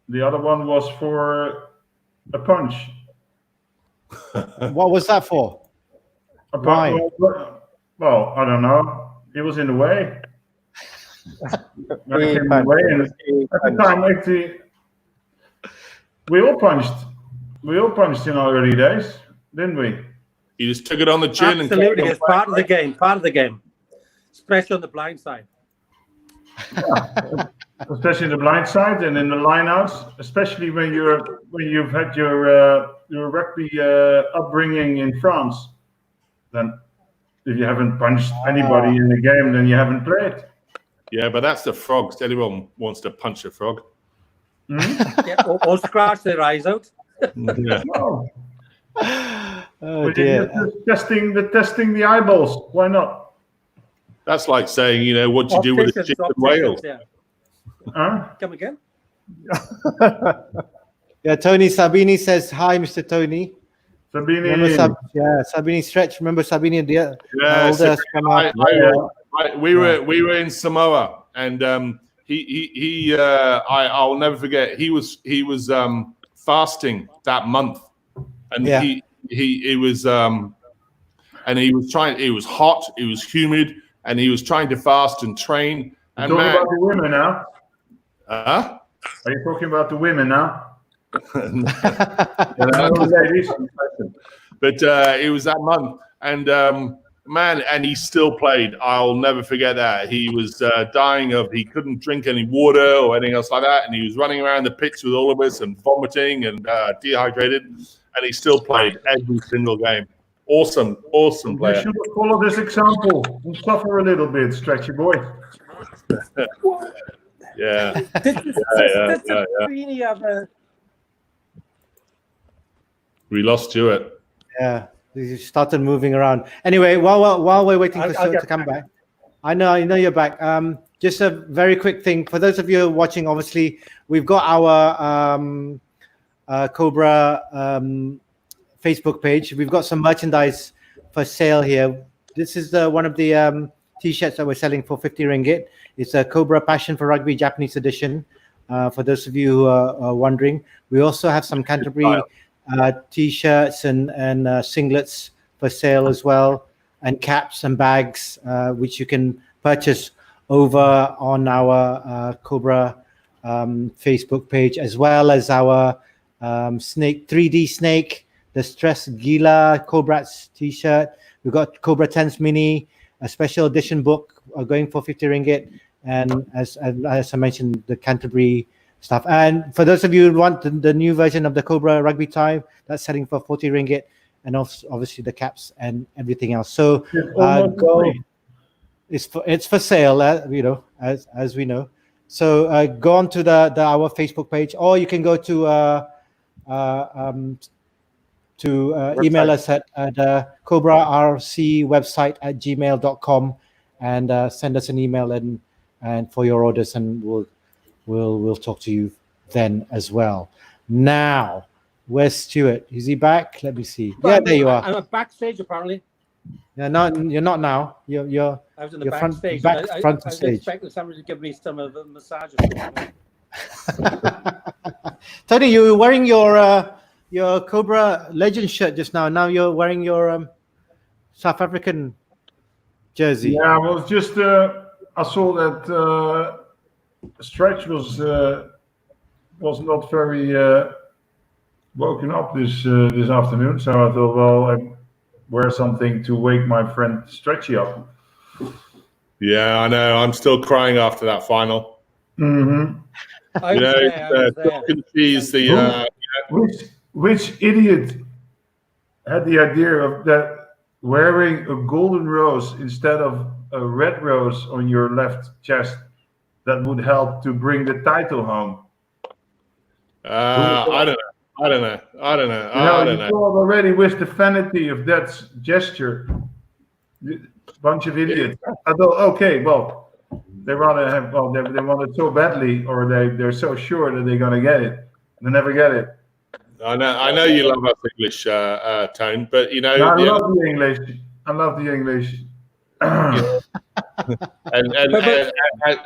the other one was for a punch. What was that for? Why? Well, I don't know. He was in the way. At the time, actually, we all punched. We all punched in our early days, didn't we? You just took it on the chin. Absolutely, it's part of the game. Part of the game, especially on the blind side. Yeah. Especially in the blind side and in the lineouts, especially when you've had your rugby upbringing in France. Then, if you haven't punched anybody in the game, then you haven't played. Yeah, but that's the frogs. Anyone wants to punch a frog. Yeah, or scratch their eyes out. Yeah. Oh dear. Testing the eyeballs. Why not? That's like saying, what you do with a chicken whale. Yeah. Huh? Come again? Yeah, Tony Sabini says, "Hi, Mr. Tony." Sabini. Remember Sabini Stretch. Remember Sabini? We were in Samoa, and I'll never forget. He was fasting that month, and he was and he was trying. It was hot. It was humid, and he was trying to fast and train. And talking about the women now. Huh? Are you talking about the women now? But it was that month, and and he still played. I'll never forget that. He was dying he couldn't drink any water or anything else like that, and he was running around the pitch with all of us and vomiting and dehydrated, and he still played every single game. Awesome player. You should follow this example and suffer a little bit, stretchy boy. Yeah. We lost Stuart. Yeah, he started moving around. Anyway, while we're waiting for Stuart to come back, I know you're back. just a very quick thing for those of you watching. Obviously, we've got our Cobra Facebook page. We've got some merchandise for sale here. This is one of the t-shirts that we're selling for 50 ringgit. It's a Cobra Passion for Rugby Japanese edition. For those of you who are wondering, we also have some Canterbury t-shirts and singlets for sale as well, and caps and bags, which you can purchase over on our Cobra Facebook page, as well as our snake 3D snake, the Stress Gila Cobrats t-shirt. We've got Cobra 10s Mini, a special edition book going for 50 ringgit, and as I mentioned, the Canterbury stuff. And for those of you who want the new version of the Cobra rugby tie, that's selling for 40 ringgit, and also obviously the caps and everything else. So it's for sale, as we know. So go on to our Facebook page, or you can go to email us at Cobra RC website at gmail.com and send us an email and for your orders, and we'll talk to you then as well. Now, where's Stuart? Is he back? Let me see. Yeah, there you are. I'm backstage apparently. Yeah, no, you're not now. You're. I was in the backstage. Front I stage. expecting somebody to give me some of the massage or something. Tony, you were wearing your Cobra Legend shirt just now. Now you're wearing your South African jersey. Yeah, well, it's just I saw that Stretch was not very woken up this afternoon, so I thought, well, I wear something to wake my friend Stretchy up. Yeah, I know. I'm still crying after that final. Mm-hmm. Which idiot had the idea of that wearing a golden rose instead of a red rose on your left chest that would help to bring the title home? I don't know. You thought already with the vanity of that gesture, bunch of idiots. I thought, okay, well, they rather have, well, they want it so badly, or they're so sure that they're gonna get it, and they never get it. I know you love us English, Tone, but you know. No, I love the English. I love the English. and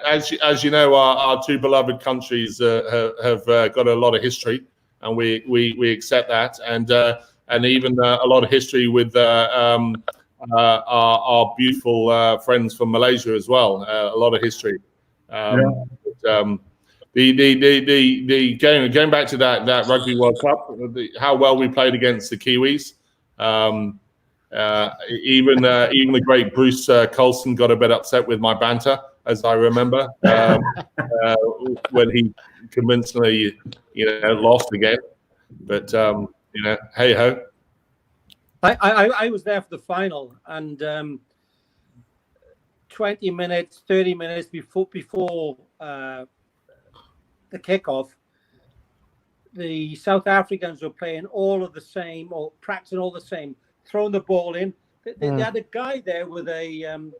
as you know, our two beloved countries have got a lot of history, and we accept that, and even a lot of history with our beautiful friends from Malaysia as well. A lot of history. The going back to that Rugby World Cup, how well we played against the Kiwis. Even the great Bruce Colson got a bit upset with my banter, as I remember, when he convincingly, lost again. But hey ho. I was there for the final, and 20 minutes, 30 minutes before the kickoff, the South Africans were playing all of the same, or practicing all the same, throwing the ball in. They had a guy there with a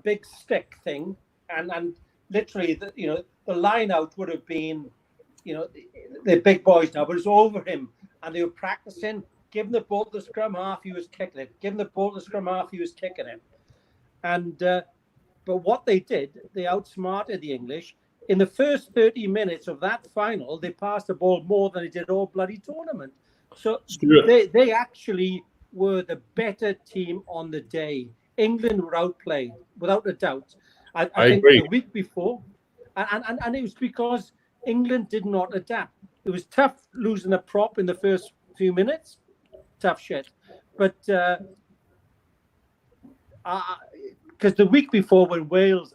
big stick thing, and literally, the line out would have been, they're big boys now, but it's over him, and they were practicing. Giving the ball to the scrum half, he was kicking it. Giving the ball to the scrum half, he was kicking it. And but what they did, they outsmarted the English. In the first 30 minutes of that final, they passed the ball more than they did all bloody tournament. So they actually were the better team on the day. England were outplayed, without a doubt. I think agree. The week before, and it was because England did not adapt. It was tough losing a prop in the first few minutes. Tough shit. But because the week before,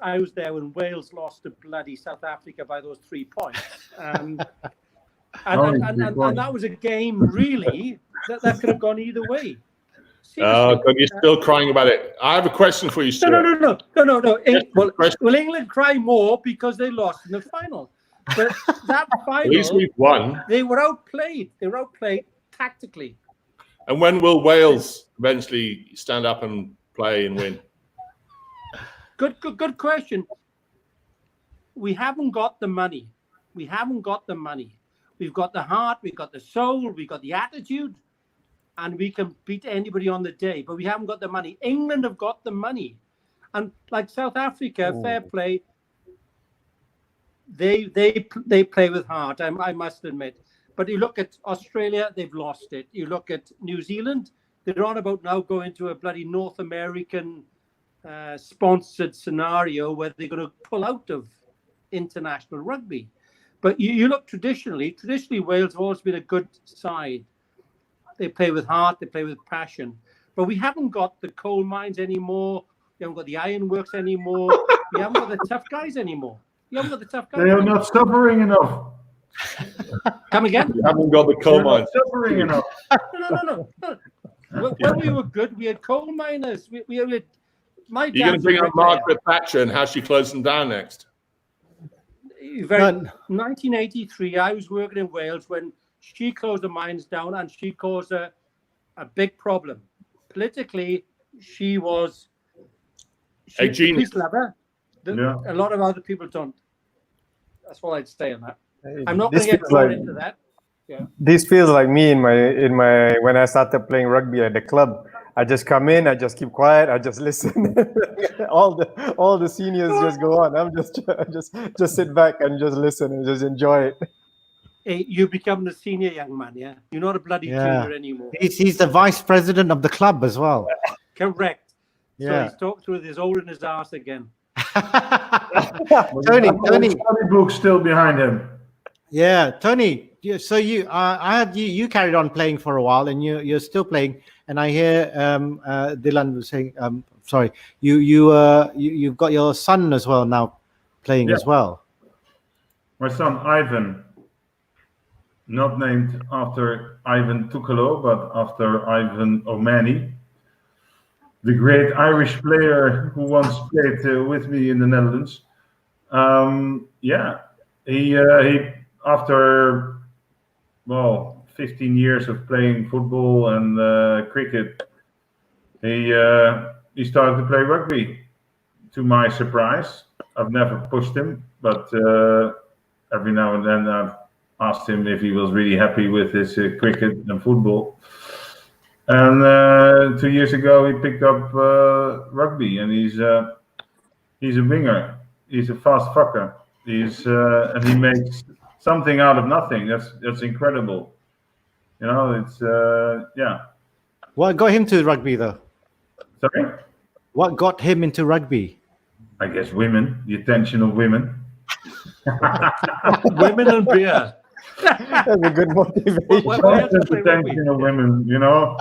I was there when Wales lost to bloody South Africa by those 3 points. And that was a game, really, that could have gone either way. Seriously. Oh, God, you're still crying about it. I have a question for you, Stuart. No. Will England cry more because they lost in the final? But that final, at least we've won. They were outplayed. They were outplayed tactically. And when will Wales eventually stand up and play and win? Good question. we haven't got the money. We haven't got the money. We've got the heart, we've got the soul, we've got the attitude, and we can beat anybody on the day, but we haven't got the money. England have got the money. And like South Africa, fair play, they play with heart, I must admit. But you look at Australia, they've lost it. You look at New Zealand, they're on about now going to a bloody North American sponsored scenario where they're going to pull out of international rugby. But you look traditionally, Wales have always been a good side. They play with heart, they play with passion. But we haven't got the coal mines anymore. We haven't got the ironworks anymore. We haven't got the tough guys anymore. You haven't got the tough guys. They are not suffering enough. Come again? You haven't got the coal They're not mines. suffering enough. No. When we were good, we had coal miners. We had my You're going to dad's bring a up bricklayer. Margaret Thatcher and how she closed them down next. 1983, I was working in Wales when she closed the mines down, and she caused a big problem. Politically, she was A a genius. peace lover. Yeah. A lot of other people don't. That's all I'd say on that. Hey, I'm not this going to get feels drawn like- into that. This feels like me in my when I started playing rugby at the club. I just come in, I just keep quiet, I just listen. all the seniors just go on. I'm just sit back and just listen and just enjoy it. Hey, you become the senior young man, yeah? You're not a bloody junior anymore. He's the vice president of the club as well. Correct. So Yeah. he's talked with his old in his ass again. Tony. Study book still behind him. Yeah, Tony. So I had you carried on playing for a while, and you're still playing. And I hear Dylan was saying, sorry, you've got your son as well now playing as well. My son Ivan, not named after Ivan Tukalo, but after Ivan O'Mani, the great Irish player who once played with me in the Netherlands. He after 15 years of playing football and cricket, he started to play rugby. To my surprise, I've never pushed him, but every now and then I've asked him if he was really happy with his cricket and football. And 2 years ago, he picked up rugby, and he's a winger. He's a fast fucker. And he makes something out of nothing. That's incredible. You know, it's What got him to rugby though? Sorry? What got him into rugby? I guess women, the attention of women. Women and beer. That's a good motivation. Why else to Constant play rugby? attention of women, you know.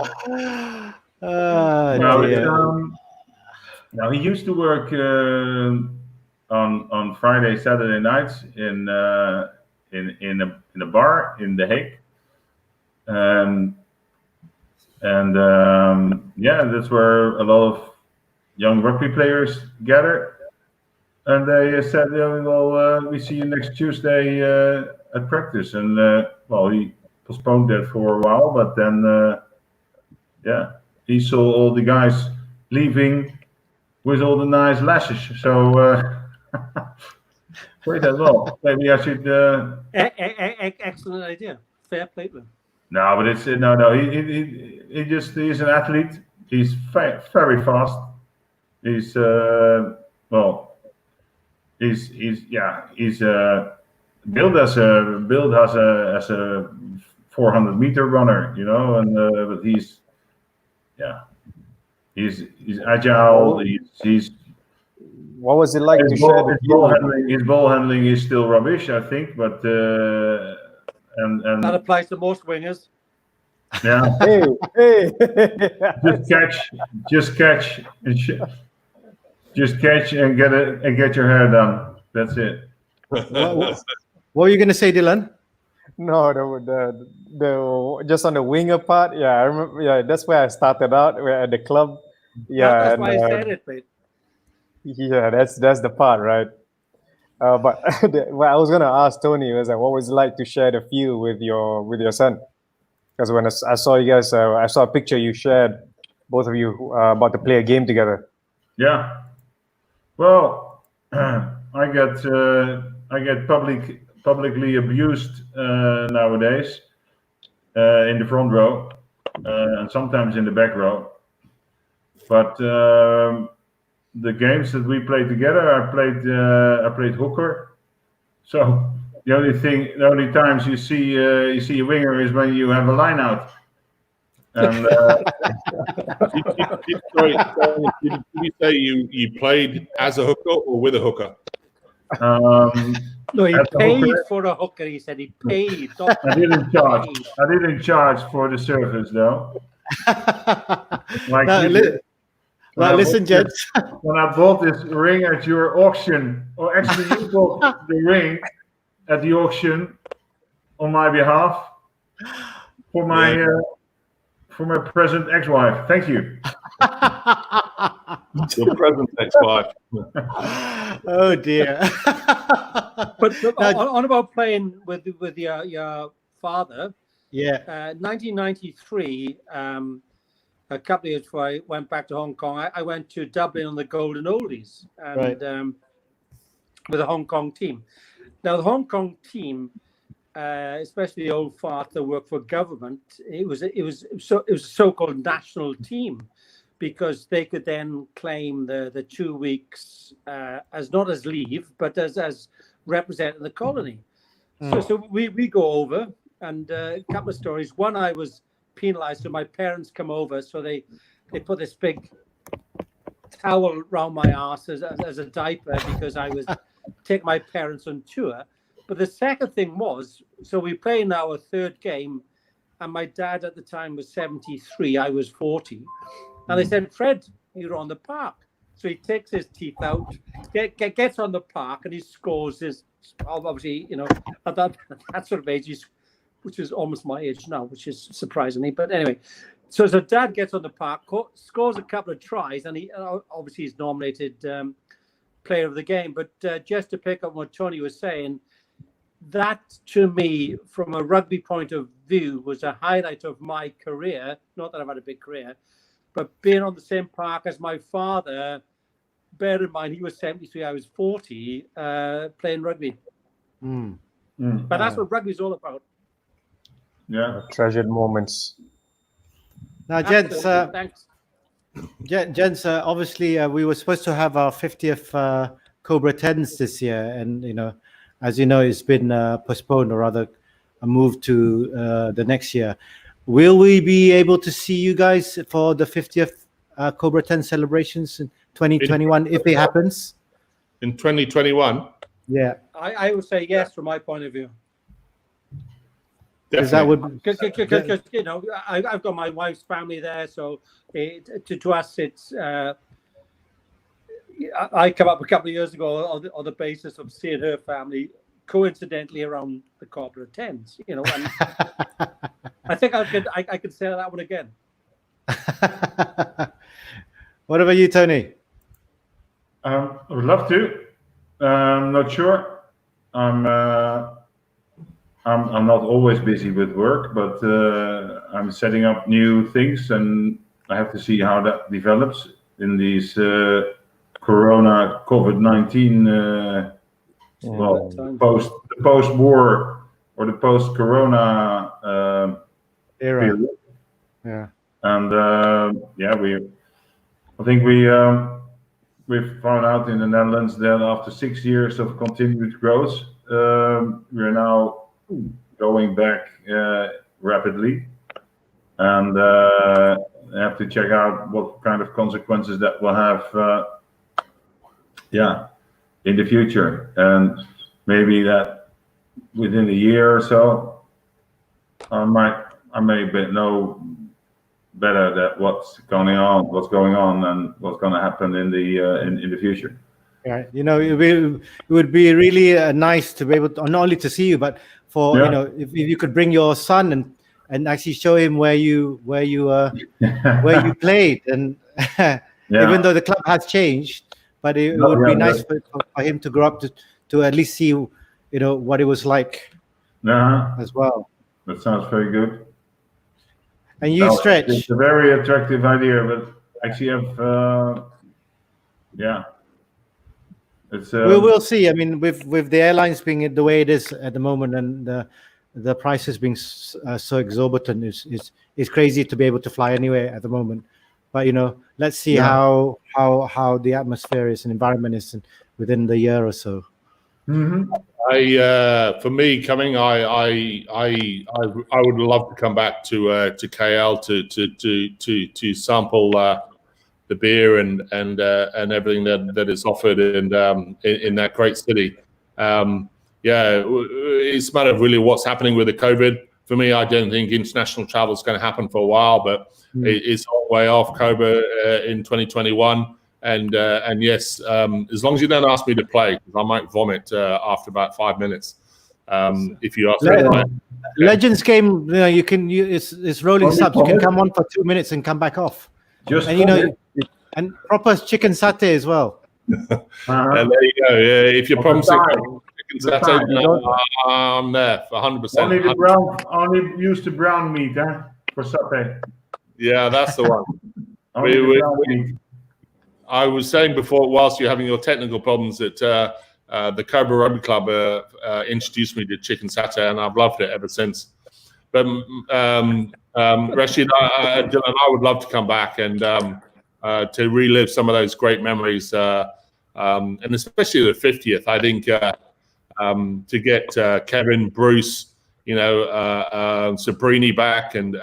Now he used to work on Friday, Saturday nights in a bar in The Hague. That's where a lot of young rugby players gather. And they said, we see you next Tuesday at practice. And he postponed that for a while, but then he saw all the guys leaving with all the nice lashes. So great as well. Maybe I should. Excellent idea. Fair play to him. No, but it's no. He's an athlete. He's very fast. He's billed as a 400-meter runner, you know, and but he's agile. He's What was it like to share the his ball handling is still rubbish, I think, but and That applies to most wingers. yeah, Hey. just catch and get your hair done. That's it. What were you going to say, Dylan? No, the just on the winger part. Yeah, I remember. Yeah, that's where I started out. At the club. Yeah, That's why I said it, mate. Yeah, that's the part, right? But what I was gonna ask Tony was like, what was it like to share the field with your son? Because when I saw you guys, I saw a picture you shared, both of you, about to play a game together. Yeah. Well, I get publicly abused nowadays in the front row and sometimes in the back row. But the games that we played together, I played hooker. So the only times you see a winger is when you have a line out. And Sorry, did you say you played as a hooker or with a hooker? No, he as a paid hooker, for a hooker. He said he paid. I didn't charge. I didn't charge for the service though. Like Now, you did. listen, gents. When I bought this ring at your auction, or actually you bought the ring at the auction on my behalf for my present ex-wife. Thank you. Your present ex-wife. Oh dear. But Now- on about playing with your father. Yeah. 1993. A couple of years before I went back to Hong Kong, I went to Dublin on the Golden Oldies and Right. with the Hong Kong team. Now the Hong Kong team, especially the old fart that worked for government, it was a so-called national team because they could then claim the 2 weeks as not as leave but as representing the colony. So we go over and a couple of stories. One, I was penalized, so my parents come over, so they put this big towel around my ass as a diaper because I was taking my parents on tour. But the second thing was, so we play now a third game, and my dad at the time was 73, I was 40, and they said, Fred, you're on the park. So he takes his teeth out, gets on the park, and he scores his, obviously, at that sort of age, which is almost my age now, which is surprisingly. But anyway, so dad gets on the park, scores a couple of tries, and he obviously he's nominated player of the game. But just to pick up what Tony was saying, that to me, from a rugby point of view, was a highlight of my career. Not that I've had a big career, but being on the same park as my father. Bear in mind, he was 73, I was 40, playing rugby. But that's what rugby's all about. Yeah. Treasured moments. Now, gents. Thanks. Gents, obviously, we were supposed to have our 50th Cobra 10s this year, and as you know, it's been postponed, or rather, moved to the next year. Will we be able to see you guys for the 50th Cobra 10 celebrations in 2021 if it happens? In 2021? Yeah. I would say yes from my point of view. Because that would, Because I've got my wife's family there, so to us it's. I come up a couple of years ago on the basis of seeing her family coincidentally around the Cobra 10s, and I think I could say that one again. What about you, Tony? I would love to. Not sure. I'm not always busy with work, but I'm setting up new things, and I have to see how that develops in these Corona COVID-19 post-war or the post-Corona Era. period. Yeah. And I think we've found out in the Netherlands that after 6 years of continued growth, we're now going back rapidly, and I have to check out what kind of consequences that will have in the future, and maybe that within a year or so I may know better that what's going on and what's going to happen in the future. Yeah, it would be really nice to be able to not only to see you, but for if you could bring your son and actually show him where you played, and even though the club has changed, but it would be nice for him to grow up to at least see what it was like as well. That sounds very good. And you Stretch. It's a very attractive idea, but actually have It's we'll see. I mean, with the airlines being the way it is at the moment, and the prices being so exorbitant, is crazy to be able to fly anywhere at the moment. But let's see how the atmosphere is and environment is within the year or so. For me coming, I would love to come back to KL to sample the beer and everything that is offered in that great city. It's a matter of really what's happening with the COVID. For me, I don't think international travel is going to happen for a while, but it's all way off. Cobra in 2021. And yes, as long as you don't ask me to play, because I might vomit after about 5 minutes. If you ask me to play. Legends game, it's rolling subs. You can come on for 2 minutes and come back off. And proper chicken satay as well. And there you go. Yeah, if you're promising chicken satay, I'm there for 100%. Only use the brown meat, for satay. Yeah, that's the one. I was saying before, whilst you're having your technical problems, that the Cobra Rugby Club introduced me to chicken satay, and I've loved it ever since. But Rashid, Dylan, I would love to come back and to relive some of those great memories, and especially the 50th. I think to get Kevin, Bruce, Sabrini back, and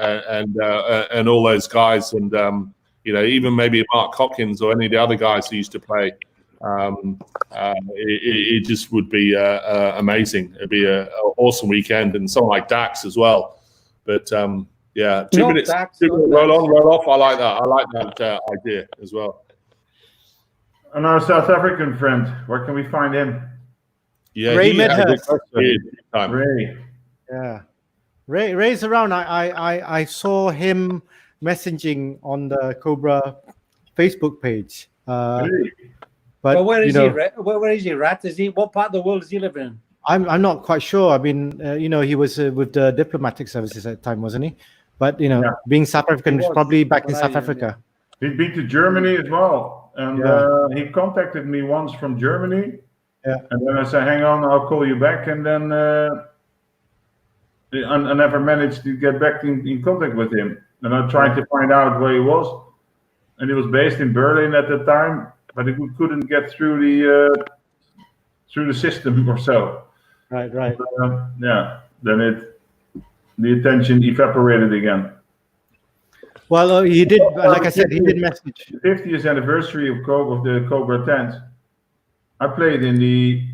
all those guys, and even maybe Mark Hopkins or any of the other guys who used to play. It just would be amazing. It'd be an awesome weekend, and someone like Dax as well. But 2 minutes, roll on, roll off. I like that. I like that idea as well. And our South African friend, where can we find him? Yeah, Ray Medhurst. Ray. Yeah, Ray's around. I saw him messaging on the Cobra Facebook page. Really? But where is he? Where is he, Rat? What part of the world does he live in? I'm not quite sure. I mean, he was with the diplomatic services at the time, wasn't he? But being South African, he's probably back in South Africa. He'd been to Germany as well, and he contacted me once from Germany. Yeah. And then I said, "Hang on, I'll call you back." And then I never managed to get back in contact with him. And I tried to find out where he was, and he was based in Berlin at the time, but he couldn't get through the system or so. Right. Then the attention evaporated again. Well, he did. Like I said, he did message. The 50th anniversary of the Cobra tent. I played in the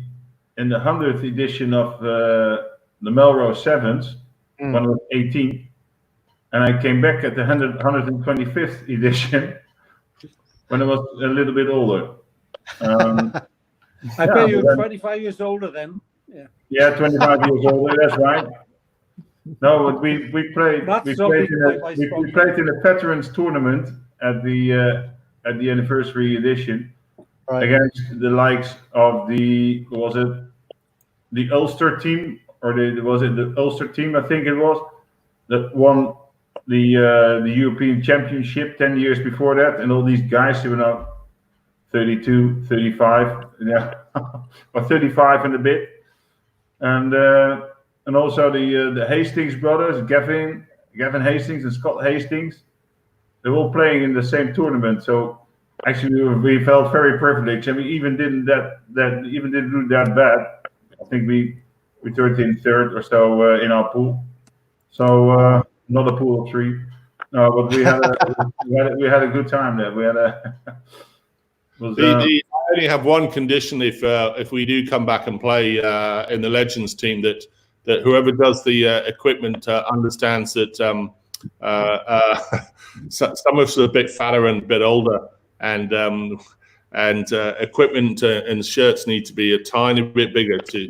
100th edition of the Melrose Sevens when I was 18, and I came back at the 125th edition when I was a little bit older. I bet you were 25 years older then. Yeah, 25 years older. That's right. No, but we played. We played in a veterans tournament at the anniversary edition against the likes of the Ulster team, or the Ulster team? I think it was that won the European Championship 10 years before that, and all these guys who were now 32, 35, or 35 and a bit. And also the Hastings brothers, Gavin Hastings and Scott Hastings, they're all playing in the same tournament. So actually, we felt very privileged, and we even didn't do that bad. I think we turned in third or so in our pool. So not a pool of three. No, but we had a good time there. We had I only have one condition if we do come back and play in the Legends team, that whoever does the equipment understands that some of us are a bit fatter and a bit older, and equipment and shirts need to be a tiny bit bigger to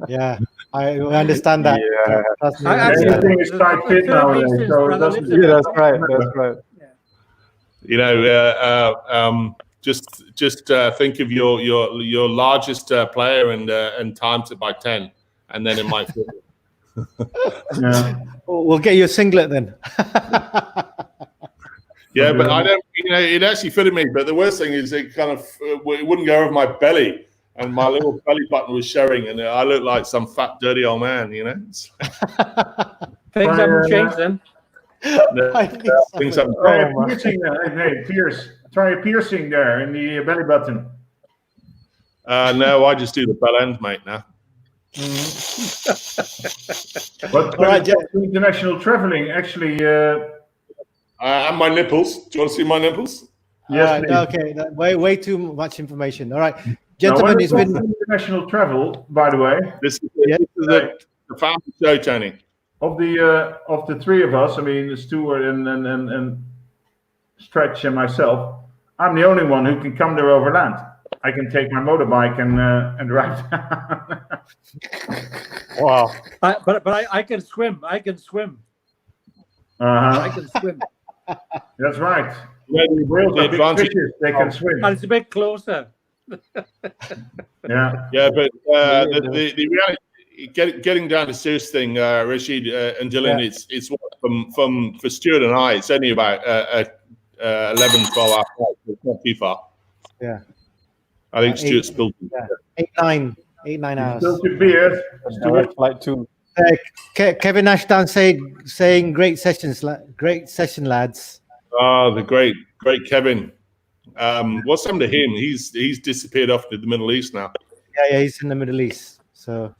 Yeah, I understand that. Yeah. Everything is tight fit nowadays, so it doesn't. Yeah, that's right. That's right. Just think of your largest player and times it by 10, and then it might fit. Yeah. We'll get you a singlet then. Yeah, but I don't. It actually fitted me. But the worst thing is, it kind of it wouldn't go over my belly, and my little belly button was showing, and I looked like some fat, dirty old man. Things haven't changed then. Things haven't. Try a piercing there. Hey, Pierce. Try a piercing there in the belly button. No, I just do the bell end, mate. Now. But international traveling, actually. And my nipples. Do you want to see my nipples? Yes. Okay. Way too much information. All right, gentlemen, it's been international travel. By the way, this is the family show, Tony. Of the three of us, I mean, Stuart and Stretch and myself, I'm the only one who can come there over land. I can take my motorbike and ride. Wow. But I can swim. I can swim. I can swim. That's right. The Big fishes, they can swim. And it's a bit closer. Yeah. Yeah, but the reality, getting down to serious thing, Rashid and Dylan, it's for Stuart and I, it's only about 11, 12 hours. It's not too far. Yeah. I think Stuart's built. Yeah. 8, 9 hours. Still could be it. Stuart. Flight 2. Kevin Ashdown saying great session, lads. Oh, the great Kevin. What's happened to him? He's disappeared off to the Middle East now. Yeah, he's in the Middle East. So,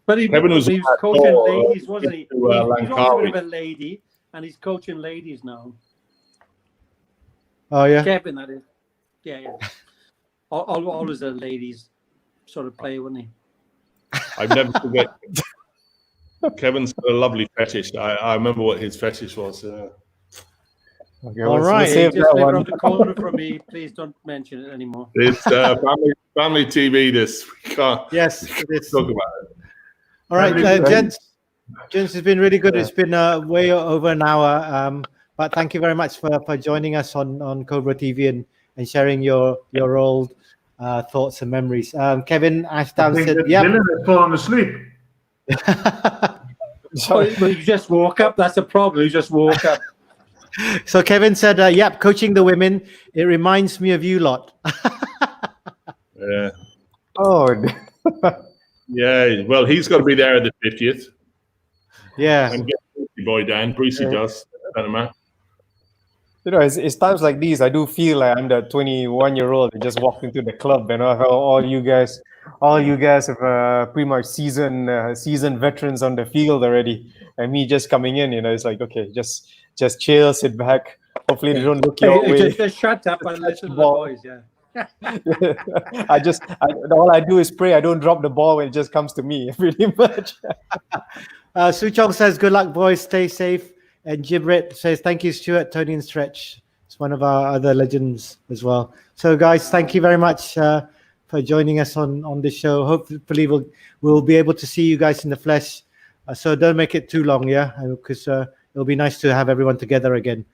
but he was coaching ladies, wasn't he? He's also a bit of a lady, and he's coaching ladies now. Oh yeah, Kevin, that is. Yeah. Always a ladies sort of player, wasn't he? I'd never forget. Kevin's got a lovely fetish. I remember what his fetish was. Okay, all right. Just live around the corner from me. Please don't mention it anymore. It's family TV. This we can't. Yes, it is. Talk about it. All right, gents, it's been really good. It's been way over an hour. But thank you very much for joining us on Cobra TV and sharing your old thoughts and memories. Kevin Ashdown said, "Yeah, Dylan has fallen asleep." Well, you just woke up. That's a problem. You just woke up. So Kevin said, "Yep, coaching the women. It reminds me of you lot." Yeah. Oh. Yeah. Well, he's got to be there at the 50th. Yeah. And get Brucey boy down. Brucey does. Doesn't matter. It's times like these I do feel like I'm the 21-year-old that just walked into the club, and all you guys have pretty much seasoned veterans on the field already, and me just coming in. It's like, okay, just chill, sit back. Hopefully they don't look your way. Just shut up and listen to the boys. Yeah. All I do is pray I don't drop the ball when it just comes to me. Pretty much. Su Chong says, "Good luck, boys. Stay safe." And Gibrit says, "Thank you, Stuart, Tony, and Stretch." It's one of our other legends as well. So, guys, thank you very much for joining us on this show. Hopefully, we'll be able to see you guys in the flesh. So don't make it too long, yeah, because it'll be nice to have everyone together again.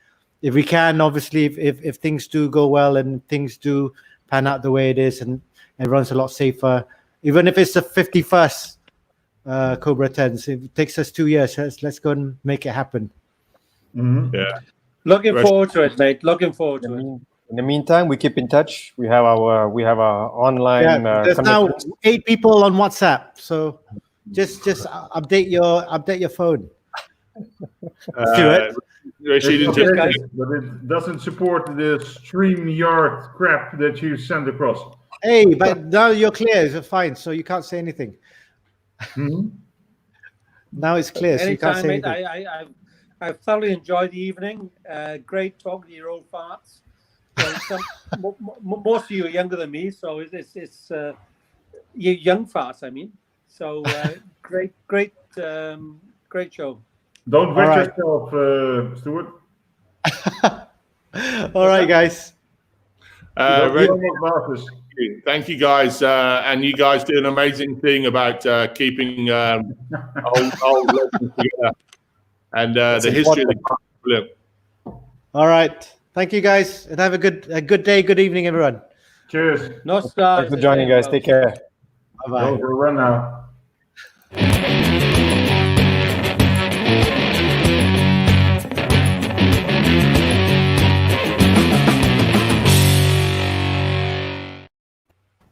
If we can, obviously, if things do go well and things do pan out the way it is, and everyone's a lot safer, even if it's the 51st Cobra 10s, if it takes us 2 years, let's go and make it happen. Mm-hmm. Yeah. Looking forward to it, mate. Looking forward to it. In the meantime, we keep in touch. We have our online. There's now 8 people on WhatsApp, so just update your phone. But it doesn't support the StreamYard crap that you send across. Hey, but now you're clear. It's fine, so you can't say anything. Mm-hmm. Now it's clear, so you can't say mate, anything. I've thoroughly enjoyed the evening. Great talking to your old farts. Most of you are younger than me, so it's you young farts. I mean, so great show. Don't wet yourself, Stuart. All right, guys. Thank you, guys, and you guys do an amazing thing about keeping old legends together. And the history of the club. All right. Thank you, guys. And have a good day, good evening, everyone. Cheers. No stars. Thanks for joining, guys. Take care. Bye-bye. Go for a run now.